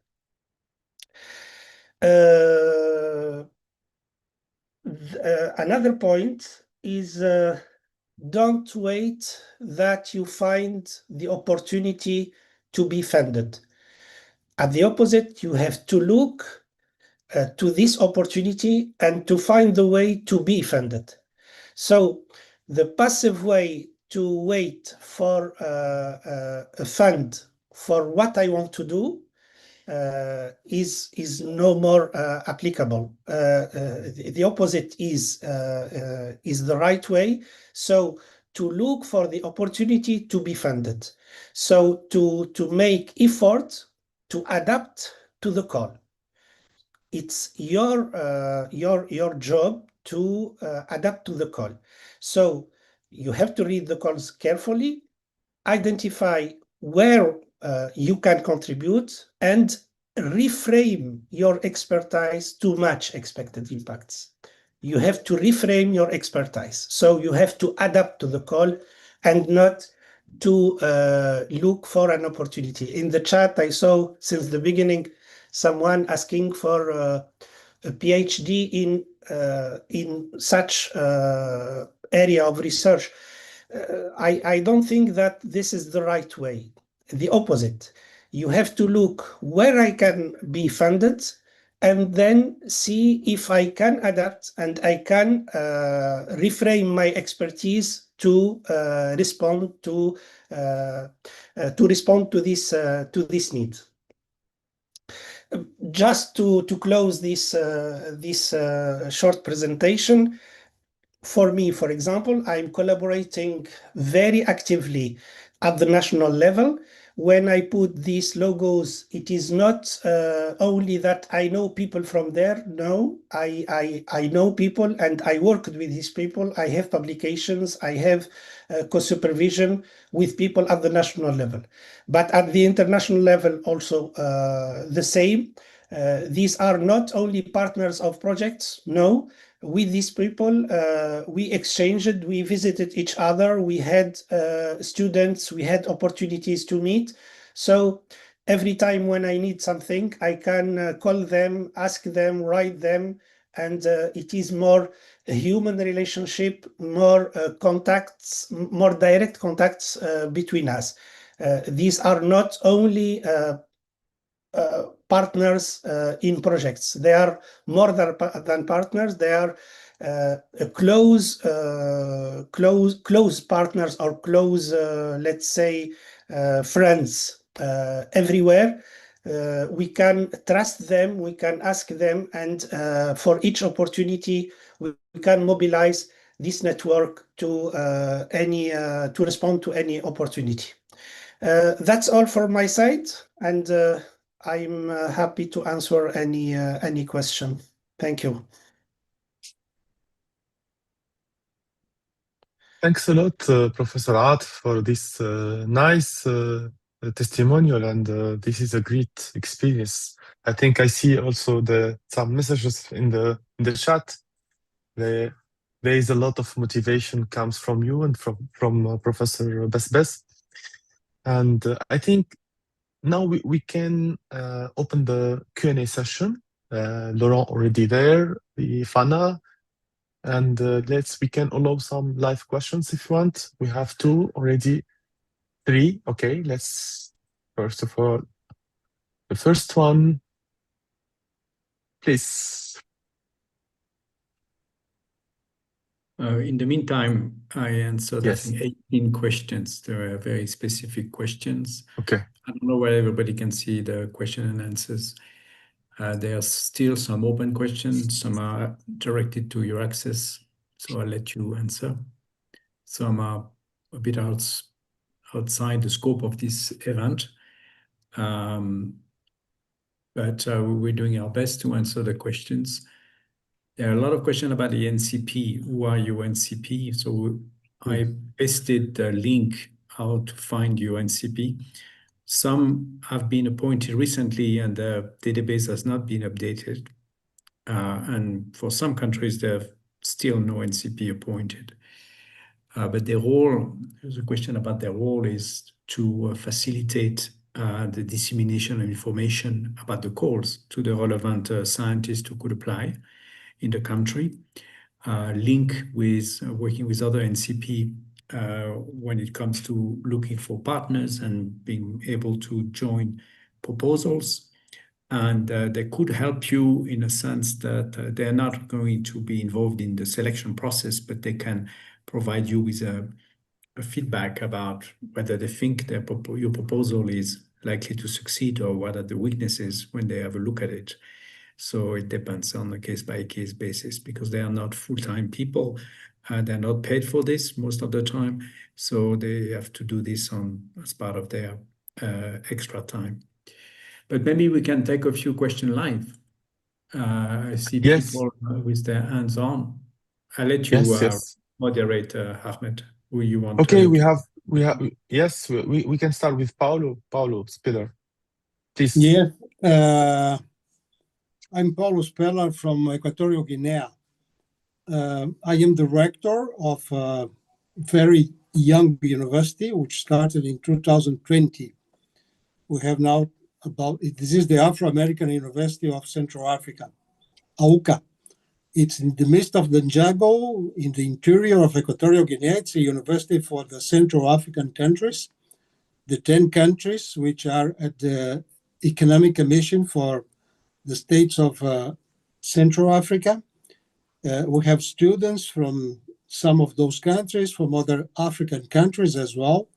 Another point is don't wait that you find the opportunity to be funded. At the opposite, you have to look to this opportunity and to find the way to be funded. So the passive way to wait for a fund for what I want to do is no more applicable. The opposite is the right way. So to look for the opportunity to be funded. So to make effort to adapt to the call. It's your job to adapt to the call. So you have to read the calls carefully, identify where you can contribute, and reframe your expertise to match expected impacts. You have to reframe your expertise. So you have to adapt to the call and not to look for an opportunity. In the chat, I saw since the beginning someone asking for a PhD in such area of research. I don't think that this is the right way. The opposite. You have to look where I can be funded and then see if I can adapt and I can reframe my expertise to respond to this need. Just to close this short presentation, for me, for example, I'm collaborating very actively at the national level. When I put these logos, it is not only that I know people from there. No, I know people and I worked with these people. I have publications, I have co-supervision with people at the national level. But at the international level also the same. These are not only partners of projects, no. with these people. We exchanged, we visited each other, we had students, we had opportunities to meet. So every time when I need something, I can call them, ask them, write them, and it is more a human relationship, more contacts, more direct contacts between us. These are not only partners in projects. They are more than partners. They are close partners, or close, let's say, friends everywhere. We can trust them, we can ask them, and for each opportunity, we can mobilize this network to to respond to any opportunity. That's all from my side, and I'm happy to answer any question. Thank you. Thanks a lot, Professor Ath, for this nice testimonial, and this is a great experience. I think I see also some messages in the chat. There is a lot of motivation comes from you and from Professor Besbes. And I think now we can open the Q&A session. Laurent already there, Fana, and we can allow some live questions if you want. We have 2 already, 3. Okay, let's first of all, the first one, please. In the meantime, I answered, Yes. I think, 18 questions. There are very specific questions. Okay. I don't know whether everybody can see the question and answers. There are still some open questions. Some are directed to your access, so I'll let you answer. Some are a bit outside the scope of this event. But we're doing our best to answer the questions. There are a lot of questions about the NCP. Who are you, NCP? So I pasted the link how to find your NCP. Some have been appointed recently and the database has not been updated. And for some countries, there's still no NCP appointed. But their role, there's a question about their role, is to facilitate the dissemination of information about the calls to the relevant scientists who could apply in the country, link with working with other NCP when it comes to looking for partners and being able to join proposals. And they could help you in a sense that they're not going to be involved in the selection process, but they can provide you with a feedback about whether they think your proposal is likely to succeed or what are the weaknesses when they have a look at it. So it depends on a case-by-case basis because they are not full-time people. They're not paid for this most of the time. So they have to do this as part of their extra time. But maybe we can take a few questions live. I see people with their hands on. I'll let you moderate, Ahmed, who you want to. Okay, we can start with Paulo Spiller. Please. Yeah. I'm Paulo Spiller from Equatorial Guinea. I am the rector of a very young university, which started in 2020. We have now this is the Afro-American University of Central Africa, AUCA. It's in the midst of the Njago, in the interior of Equatorial Guinea. It's a university for the Central African countries, the 10 countries which are at the Economic Commission for the states of Central Africa. We have students from some of those countries, from other African countries as well.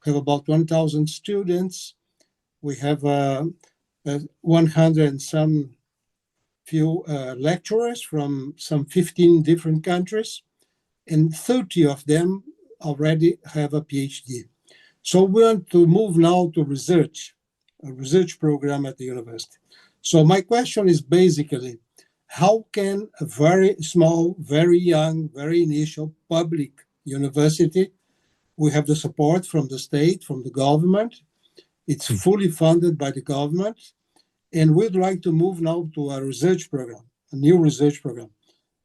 We have about 1,000 students. We have 100 and some few lecturers from some 15 different countries, and 30 of them already have a PhD. So we want to move now to a research program at the university. So my question is basically, how can a very small, very young, very initial public university, we have the support from the state, from the government, it's fully funded by the government, and we'd like to move now to a research program, a new research program.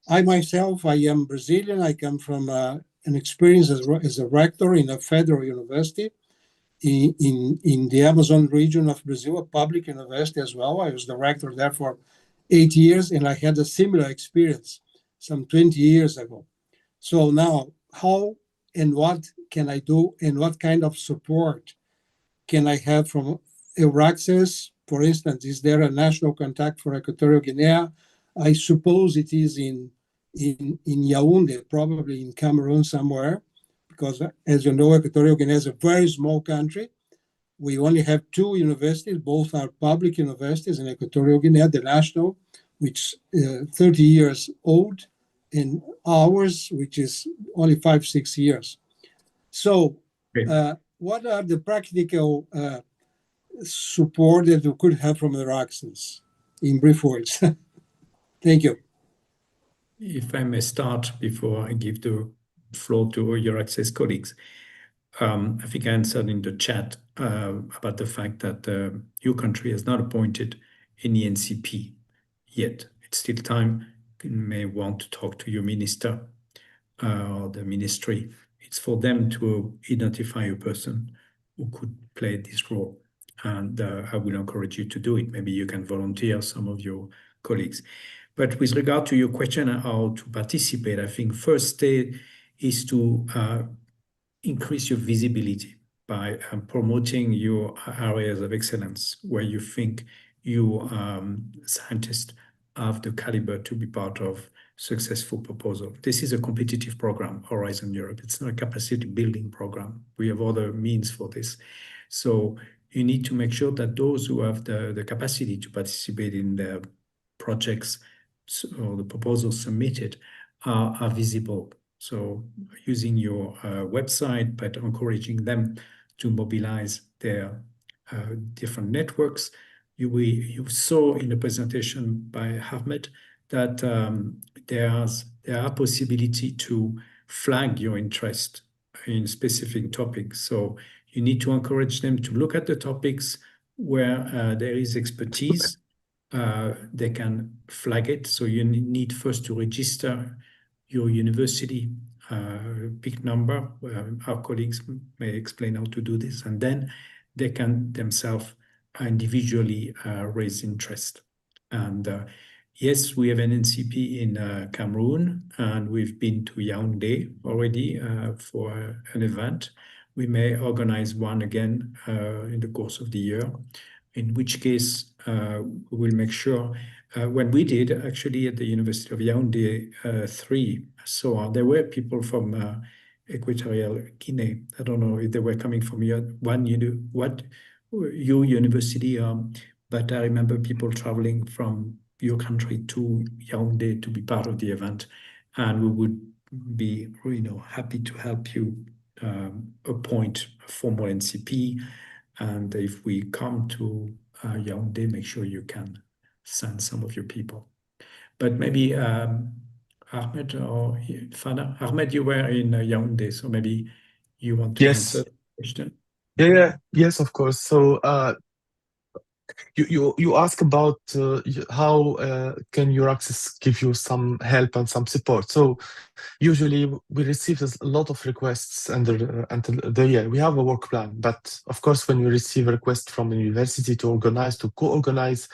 I myself, I am Brazilian. I come from an experience as a rector in a federal university in the Amazon region of Brazil, a public university as well. I was the rector there for 8 years, and I had a similar experience some 20 years ago. So now, how and what can I do, and what kind of support can I have from Euraccess? For instance, is there a national contact for Equatorial Guinea? I suppose it is in Yaoundé, probably in Cameroon somewhere, because as you know, Equatorial Guinea is a very small country. We only have 2 universities, both are public universities in Equatorial Guinea, the national, which is 30 years old, and ours, which is only 5-6 years. So what are the practical support that we could have from Euraccess, in brief words? Thank you. If I may start before I give the floor to Euraccess colleagues. I think I answered in the chat about the fact that your country has not appointed any NCP yet. It's still time. You may want to talk to your minister or the ministry. It's for them to identify a person who could play this role. And I will encourage you to do it. Maybe you can volunteer some of your colleagues. But with regard to your question how to participate, I think first step is to increase your visibility by promoting your areas of excellence where you think you scientists have the caliber to be part of successful proposal. This is a competitive program, Horizon Europe. It's not a capacity building program. We have other means for this. So you need to make sure that those who have the capacity to participate in the projects or the proposals submitted are visible. So using your website, but encouraging them to mobilize their different networks. You saw in the presentation by Ahmed that there are possibility to flag your interest in specific topics. So you need to encourage them to look at the topics where there is expertise. They can flag it. So you need first to register your university, big number. Our colleagues may explain how to do this, and then they can themselves individually raise interest. And yes, we have an NCP in Cameroon, and we've been to Yaoundé already for an event. We may organize one again in the course of the year, in which case we will make sure. When we did, actually, at the University of Yaoundé 3, so there were people from Equatorial Guinea. I don't know if they were coming from your university, but I remember people traveling from your country to Yaoundé to be part of the event, and we would be, happy to help you appoint a formal NCP. And if we come to Yaoundé, make sure you can send some of your people. But maybe Ahmed or Fana. Ahmed, you were in Yaoundé, so maybe you want to answer the question. Yes, of course. So you ask about how can Euraccess give you some help and some support. So usually we receive a lot of requests until the year. We have a work plan, but of course when we receive a request from a university to co-organize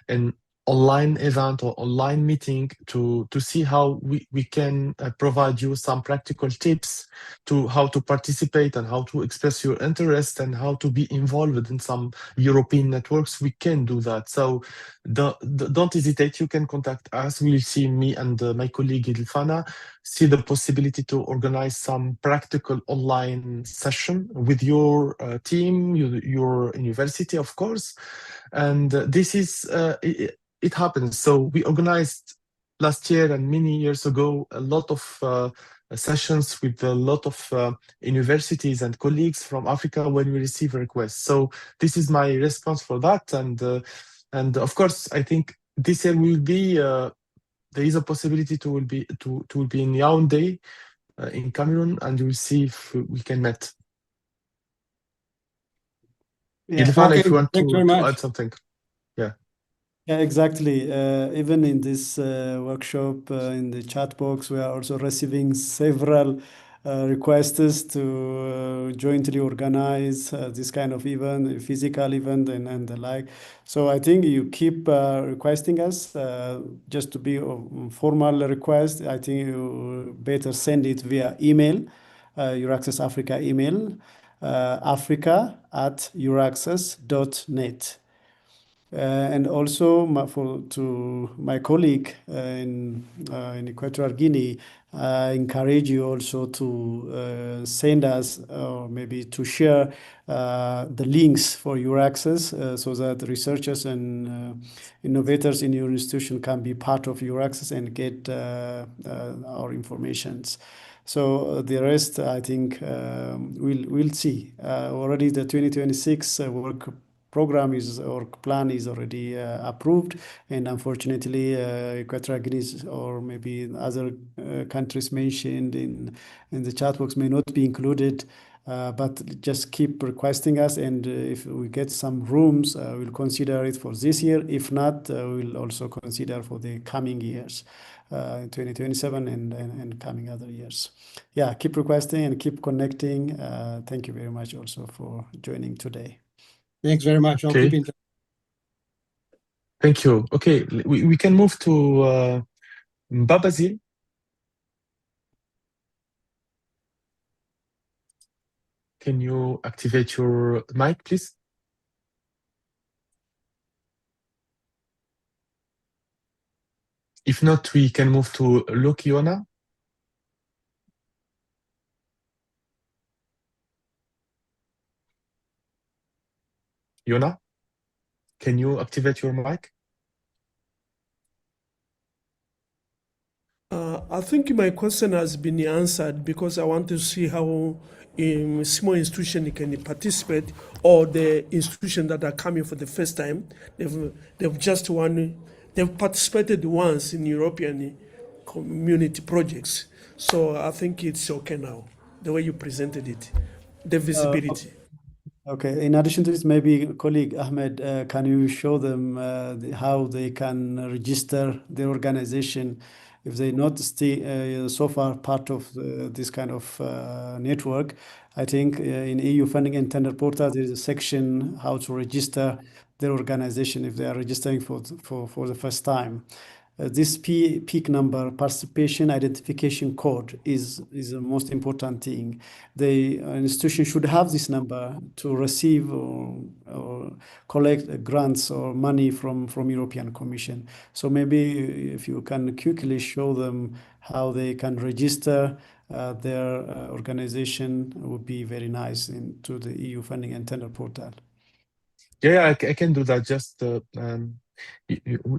an online event or online meeting to see how we can provide you some practical tips to how to participate and how to express your interest and how to be involved in some European networks, we can do that. So don't hesitate, you can contact us. We'll see, me and my colleague Ilfana, see the possibility to organize some practical online session with your team, your university, of course. And this is it happens. So we organized last year and many years ago a lot of sessions with a lot of universities and colleagues from Africa when we receive requests. So this is my response for that. And of course, I think this year will be there is a possibility to be in Yaoundé in Cameroon, and we'll see if we can meet. Yeah. Ilfana, Okay, if you want thanks very to much. add something. Yeah. Yeah, exactly. Even in this workshop, in the chat box, we are also receiving several requests to jointly organize this kind of event, a physical event, and the like. So I think you keep requesting us just to be a formal request. I think you better send it via email, Euraccess Africa email, africa@euraccess.net. And also to my colleague in Equatorial Guinea, I encourage you also to send us or maybe to share the links for Euraccess so that researchers and innovators in your institution can be part of Euraccess and get our informations. So the rest, I think, we'll see. Already the 2026 work program or plan is already approved, and unfortunately Equatorial Guinea or maybe other countries mentioned in the chat box may not be included, but just keep requesting us, and if we get some rooms, we'll consider it for this year. If not, we'll also consider for the coming years, 2027 and coming other years. Yeah, keep requesting and keep connecting. Thank you very much also for joining today. Thanks very much. I'll Okay. keep in touch. Thank you. Okay, we can move to Mbabazil. Can you activate your mic, please? If not, we can move to Luke Yona. Yona, can you activate your mic? I think my question has been answered because I want to see how small institution can participate, or the institution that are coming for the first time. They've participated once in European community projects. So I think it's okay now, the way you presented it, the visibility. Okay. In addition to this, maybe colleague Ahmed, can you show them how they can register their organization if they're not so far part of this kind of network? I think in EU funding and tender portal, there is a section how to register their organization if they are registering for the first time. This PIC number, participation identification code, is the most important thing. The institution should have this number to receive or collect grants or money from European Commission. So maybe if you can quickly show them how they can register their organization, would be very nice into the EU funding and tender portal. Yeah, I can do that. Just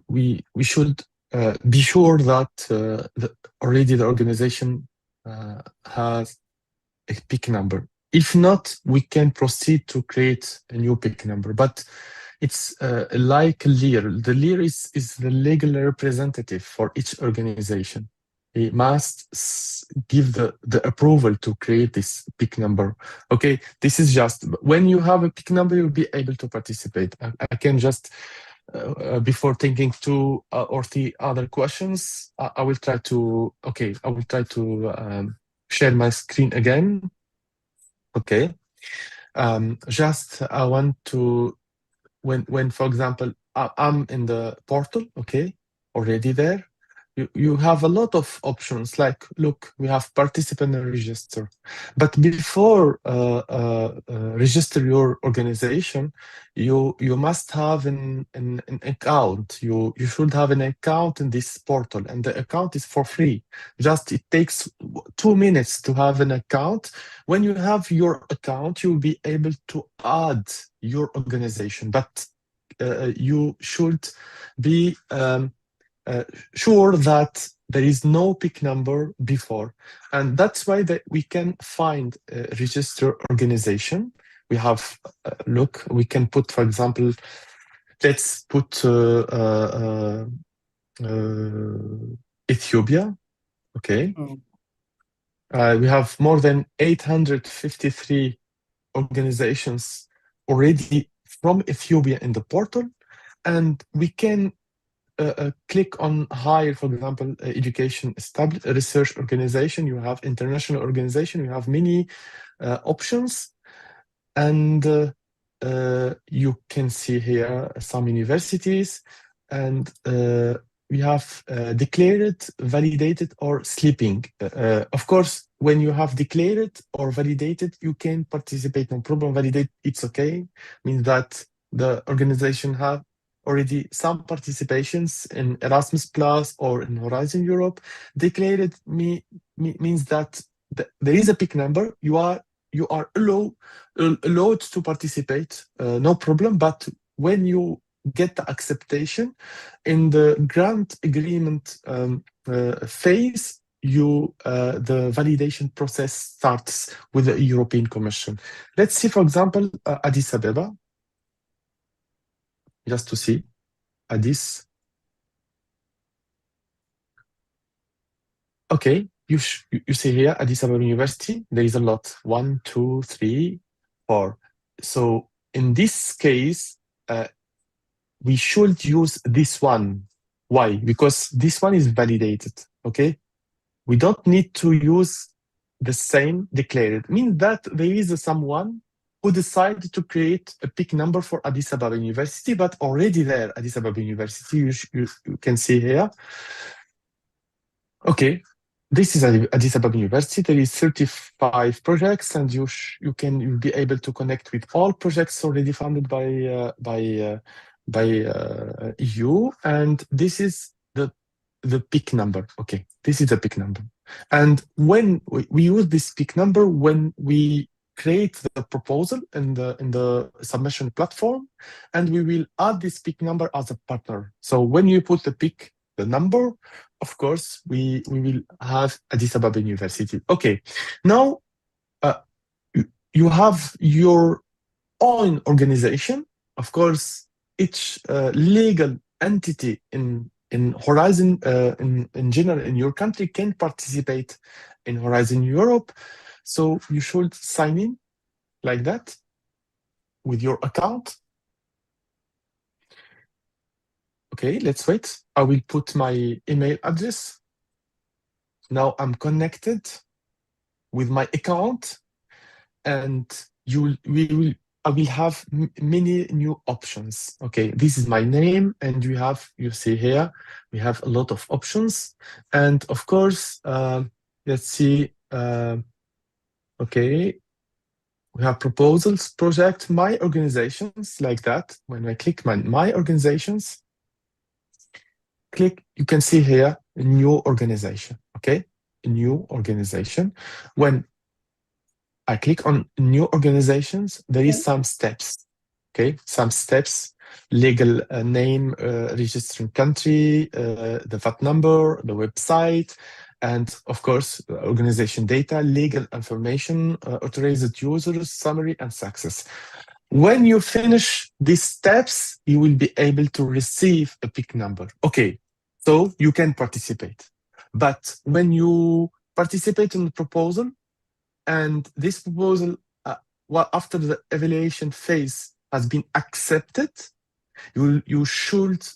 we should be sure that already the organization has a PIC number. If not, we can proceed to create a new PIC number. But it's like LIR. The LIR is the legal representative for each organization. He must give the approval to create this PIC number. Okay, this is just when you have a PIC number, you'll be able to participate. I can just before thinking 2 or 3 other questions, I will try to share my screen again. Okay, just I want to when for example I'm in the portal, okay, already there. You have a lot of options, like, look, we have participant and register. But before register your organization, you must have an account. You should have an account in this portal, and the account is for free. Just it takes 2 minutes to have an account. When you have your account, you'll be able to add your organization, but you should be sure that there is no PIC number before, and that's why we can find a registered organization. We have look. We can put, for example, let's put Ethiopia. Okay, we have more than 853 organizations already from Ethiopia in the portal. and we can click on higher, for example, education research organization. You have international organization. You have many options, and you can see here some universities, and we have declared, validated, or sleeping. Of course, when you have declared or validated, you can participate, no problem. Validate, it's okay. Means that the organization have already some participations in Erasmus Plus or in Horizon Europe. Declared means that there is a peak number. You are allowed to participate, no problem. But when you get the acceptation in the grant agreement phase, the validation process starts with the European Commission. Let's see, for example, Addis Ababa. Just to see Addis. Okay, you see here Addis Ababa University. There is a lot. 1, 2, 3, 4. So in this case, we should use this one. Why? Because this one is validated. Okay, we don't need to use the same declared. Means that there is someone who decided to create a peak number for Addis Ababa University, but already there, Addis Ababa University, you can see here. Okay, this is Addis Ababa University. There is 35 projects, and you'll be able to connect with all projects already funded by EU, and this is the peak number. Okay, this is the peak number, and when we use this peak number when we create the proposal in the submission platform, and we will add this peak number as a partner. So when you put the number, of course, we will have Addis Ababa University. Okay, now you have your own organization. Of course, each legal entity in Horizon, in general, in your country can participate in Horizon Europe. So you should sign in like that with your account. Okay, let's wait. I will put my email address. Now I'm connected with my account, and I will have many new options. Okay, this is my name, and you see here, we have a lot of options. And of course, let's see, okay, we have proposals, project, my organizations, like that. When I click my organizations, you can see here, a new organization, okay? A new organization. When I click on new organizations, there is some steps, okay? Some steps, legal name, registering country, the VAT number, the website, and of course, organization data, legal information, authorized users, summary, and success. When you finish these steps, you will be able to receive a peak number. Okay, so you can participate. But when you participate in the proposal, and this proposal, after the evaluation phase has been accepted, you should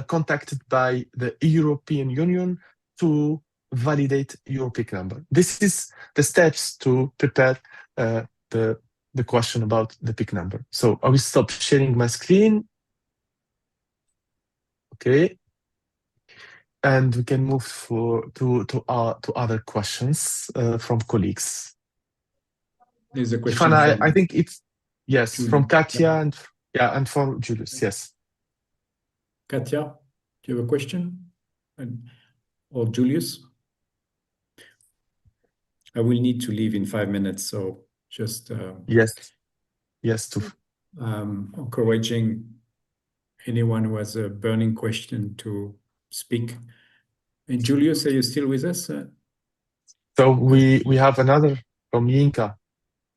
contacted by the European Union to validate your peak number. This is the steps to prepare the question about the peak number. So I will stop sharing my screen. Okay. And we can move to other questions from colleagues. There's a question. I think it's Julius. From Katya and from Julius. Yes. Katya, do you have a question? Or Julius? I will need to leave in 5 minutes, so just yes, to encouraging anyone who has a burning question to speak. And Julius, are you still with us? So we have another from Yinka.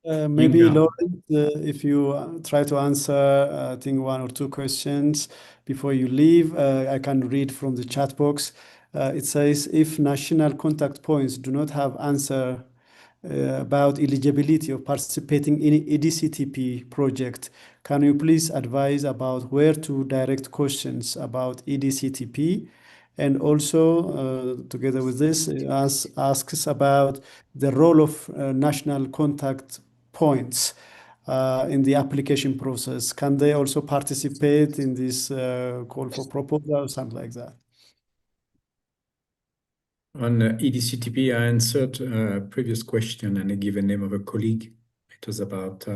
Maybe Yinka. Laurent, if you try to answer, I think 1 or 2 questions before you leave. I can read from the chat box. It says, if national contact points do not have answer about eligibility of participating in EDCTP project. Can you please advise about where to direct questions about EDCTP? And also, together with this, asks about the role of national contact points in the application process. Can they also participate in this call for proposal or something like that? On EDCTP, I answered a previous question and I give a name of a colleague. It was about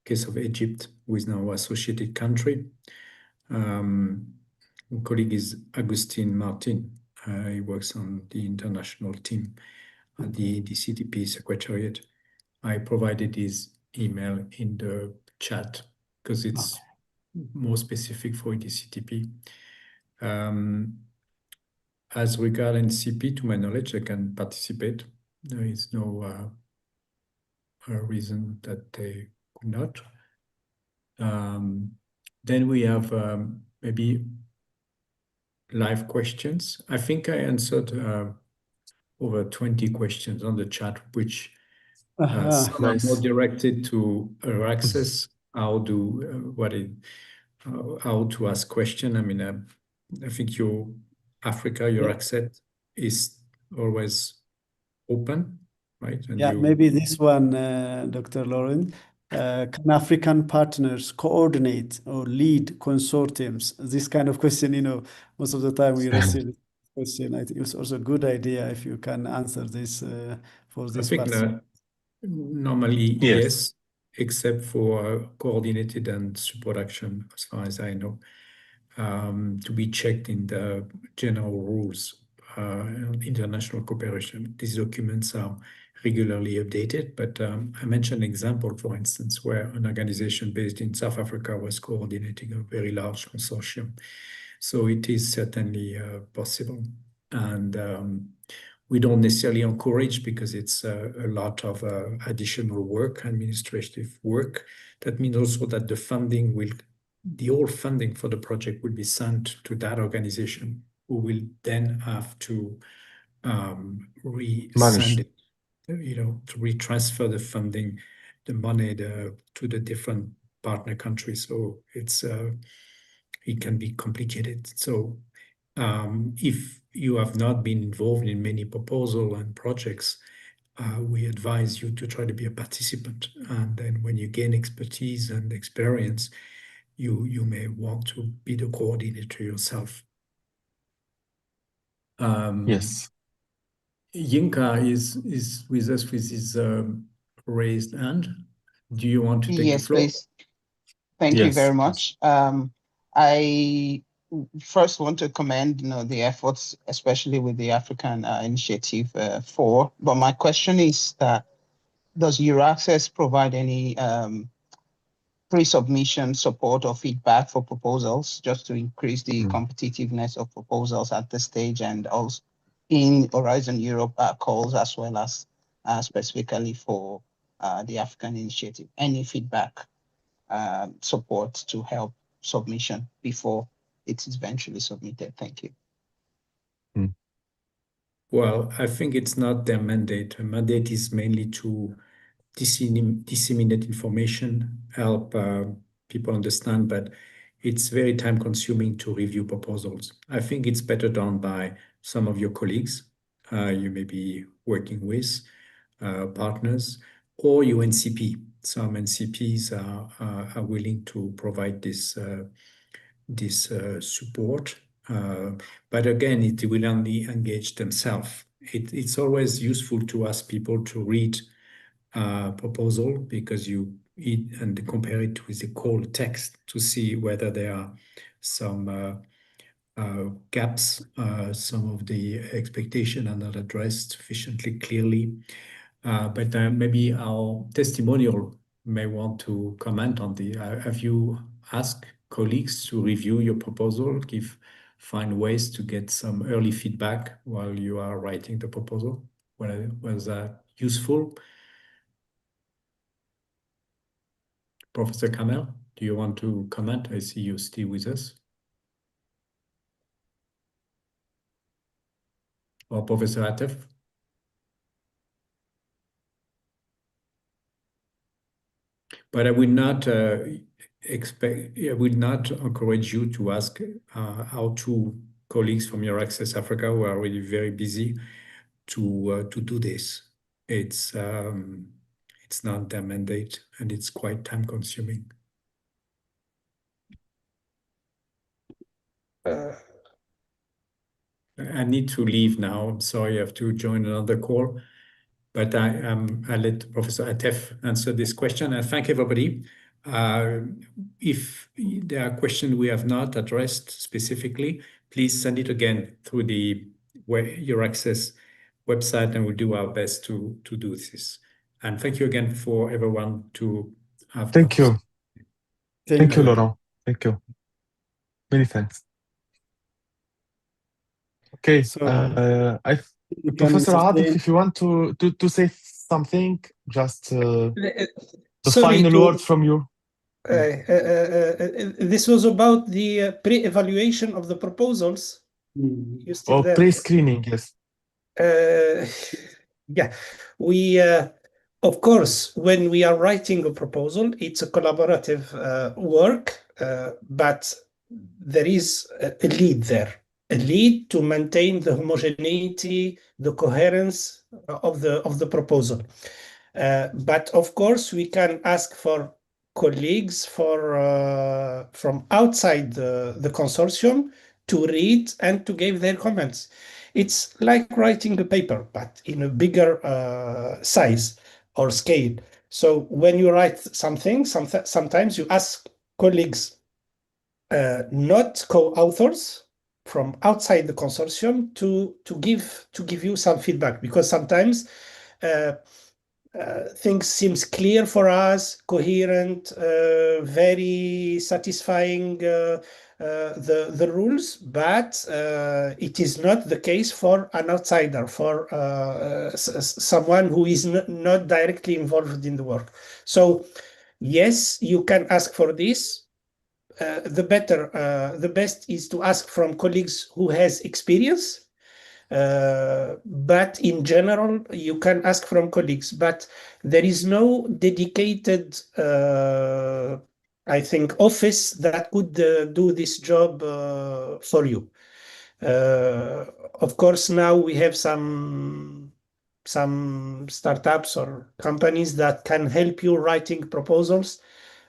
case of Egypt, who is now associated country. Colleague is Agustin Martin. He works on the international team at the EDCTP Secretariat. I provided his email in the chat because it's more specific for EDCTP. As regard NCP, to my knowledge, they can participate. There is no reason that they could not. Then we have maybe live questions. I think I answered over 20 questions on the chat, which some are more directed to access, how to ask question. I mean, I think your access is always open, right? And maybe this one, Dr. Laurent. Can African partners coordinate or lead consortiums? This kind of question, most of the time we receive this question. I think it's also a good idea if you can answer this for this person. Normally, yes, except for coordinated and support action, as far as I know, to be checked in the general rules, international cooperation. These documents are regularly updated, but I mentioned an example, for instance, where an organization based in South Africa was coordinating a very large consortium. So it is certainly possible. And we don't necessarily encourage because it's a lot of additional work, administrative work. That means also that the whole funding for the project will be sent to that organization, who will then have to resend it, to retransfer the funding, the money to the different partner countries. So it can be complicated. So if you have not been involved in many proposals and projects, we advise you to try to be a participant. And then when you gain expertise and experience, you may want to be the coordinator yourself. Yes. Yinka is with us with his raised hand. Do you want to take the floor? Yes, please. Thank you very much. I first want to commend the efforts, especially with the African Initiative 4. But my question is that does Euraccess provide any pre-submission support or feedback for proposals just to increase the competitiveness of proposals at this stage, and also in Horizon Europe calls, as well as specifically for the African Initiative? Any feedback, support to help submission before it is eventually submitted? Thank you. Well, I think it's not their mandate. The mandate is mainly to disseminate information, help people understand, but it's very time consuming to review proposals. I think it's better done by some of your colleagues you may be working with, partners, or UNCP. Some NCPs are willing to provide this support. But again, it will only engage themselves. It's always useful to ask people to read proposal because and compare it with the call text to see whether there are some gaps, some of the expectation are not addressed sufficiently clearly. But maybe our testimonial may want to comment on have you asked colleagues to review your proposal, find ways to get some early feedback while you are writing the proposal? Was that useful? Professor Kamel, do you want to comment? I see you still with us. Or Professor Atef? But I would not encourage you to ask our two colleagues from EURAXESS Africa, who are really very busy, to do this. It's not their mandate, and it's quite time consuming. I need to leave now. I'm sorry, I have to join another call. But I'll let Professor Atef answer this question. I thank everybody. If there are questions we have not addressed specifically, please send it again through the EURAXESS website, and we'll do our best to do this. And thank you again for everyone to have. Thank you. Thank you, you. Laurent. Thank you. Many thanks. Okay, So, Professor Atif, if you want to say something, just the final word from you. This was about the pre-evaluation of the proposals. You still Or there? pre-screening, yes. Yeah, we of course, when we are writing a proposal, it's a collaborative work, but there is a lead there. A lead to maintain the homogeneity, the coherence of the proposal. But of course, we can ask for colleagues from outside the consortium to read and to give their comments. It's like writing a paper, but in a bigger size or scale. So when you write something, sometimes you ask colleagues, not co-authors, from outside the consortium to give you some feedback, because sometimes things seems clear for us, coherent, very satisfying the rules, but it is not the case for an outsider, for someone who is not directly involved in the work. So yes, you can ask for this. The best is to ask from colleagues who has experience, but in general, you can ask from colleagues, but there is no dedicated, I think, office that could do this job for you. Of course, now we have some startups or companies that can help you writing proposals,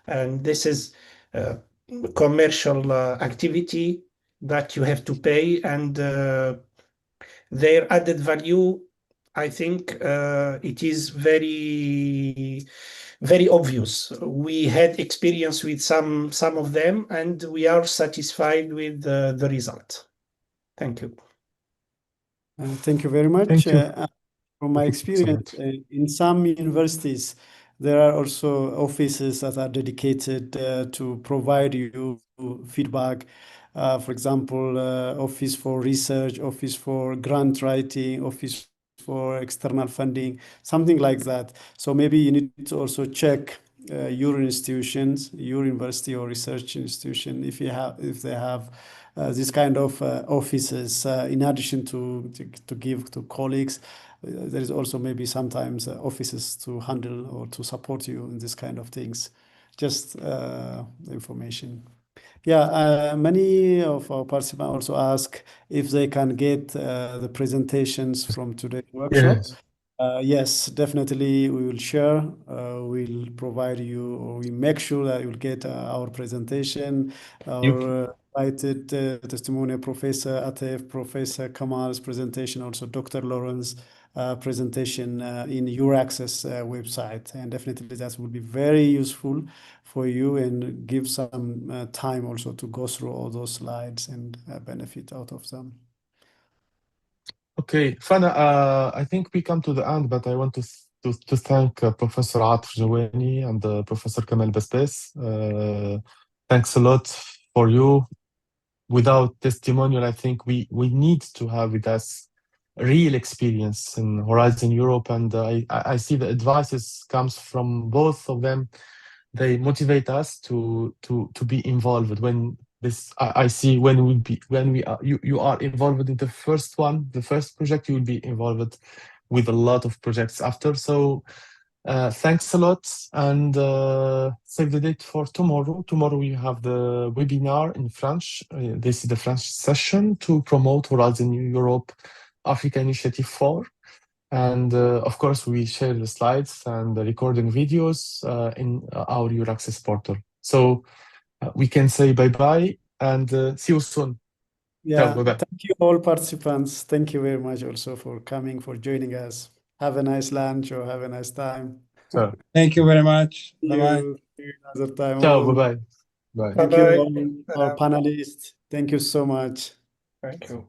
and this is commercial activity that you have to pay, and their added value, I think, it is very, very obvious. We had experience with some of them, and we are satisfied with the result. Thank you. Thank you very much. Thank you. From my Thank you so experience, in some universities, there are also offices that are dedicated to provide you feedback. For example, Office for Research, Office for Grant Writing, Office for External Funding, something like that. So maybe you need to also check your institutions, your university or research institution, if they have this kind of offices, in addition to give to colleagues. There is also maybe sometimes offices to handle or to support you in this kind of things. Just information. Yeah, many of our participants also ask if they can get the presentations from today's workshop. Yes. Yes, definitely we will share. We'll provide you, or we make sure that you'll get our presentation, our invited testimonial, Professor Atef, Professor Kamal's presentation, also Dr. Laurent's presentation in EURAXESS website. And definitely that will be very useful for you and give some time also to go through all those slides and benefit out of them. Okay, Fana, I think we come to the end, but I want to thank Professor Atif Jawaini and Professor Kamel Besbes. Thanks a lot for you. Without testimonial, I think we need to have with us real experience in Horizon Europe, and I see the advices comes from both of them. They motivate us to be involved. When this, I see when you are involved in the first project, you will be involved with a lot of projects after. So Thanks a lot, and save the date for tomorrow. Tomorrow we have the webinar in French. This is the French session to promote Horizon Europe Africa Initiative 4. And of course, we share the slides and the recording videos in our Euraccess portal. So we can say bye-bye and see you soon. Yeah, Ciao, bye-bye. thank you all participants. Thank you very much also for coming, for joining us. Have a nice lunch or have a nice time. Ciao, Thank you very much. See Bye-bye. you another time. ciao, all. bye-bye. Bye. Thank you Bye-bye. all, our panelists. Thank you so much. Thank you.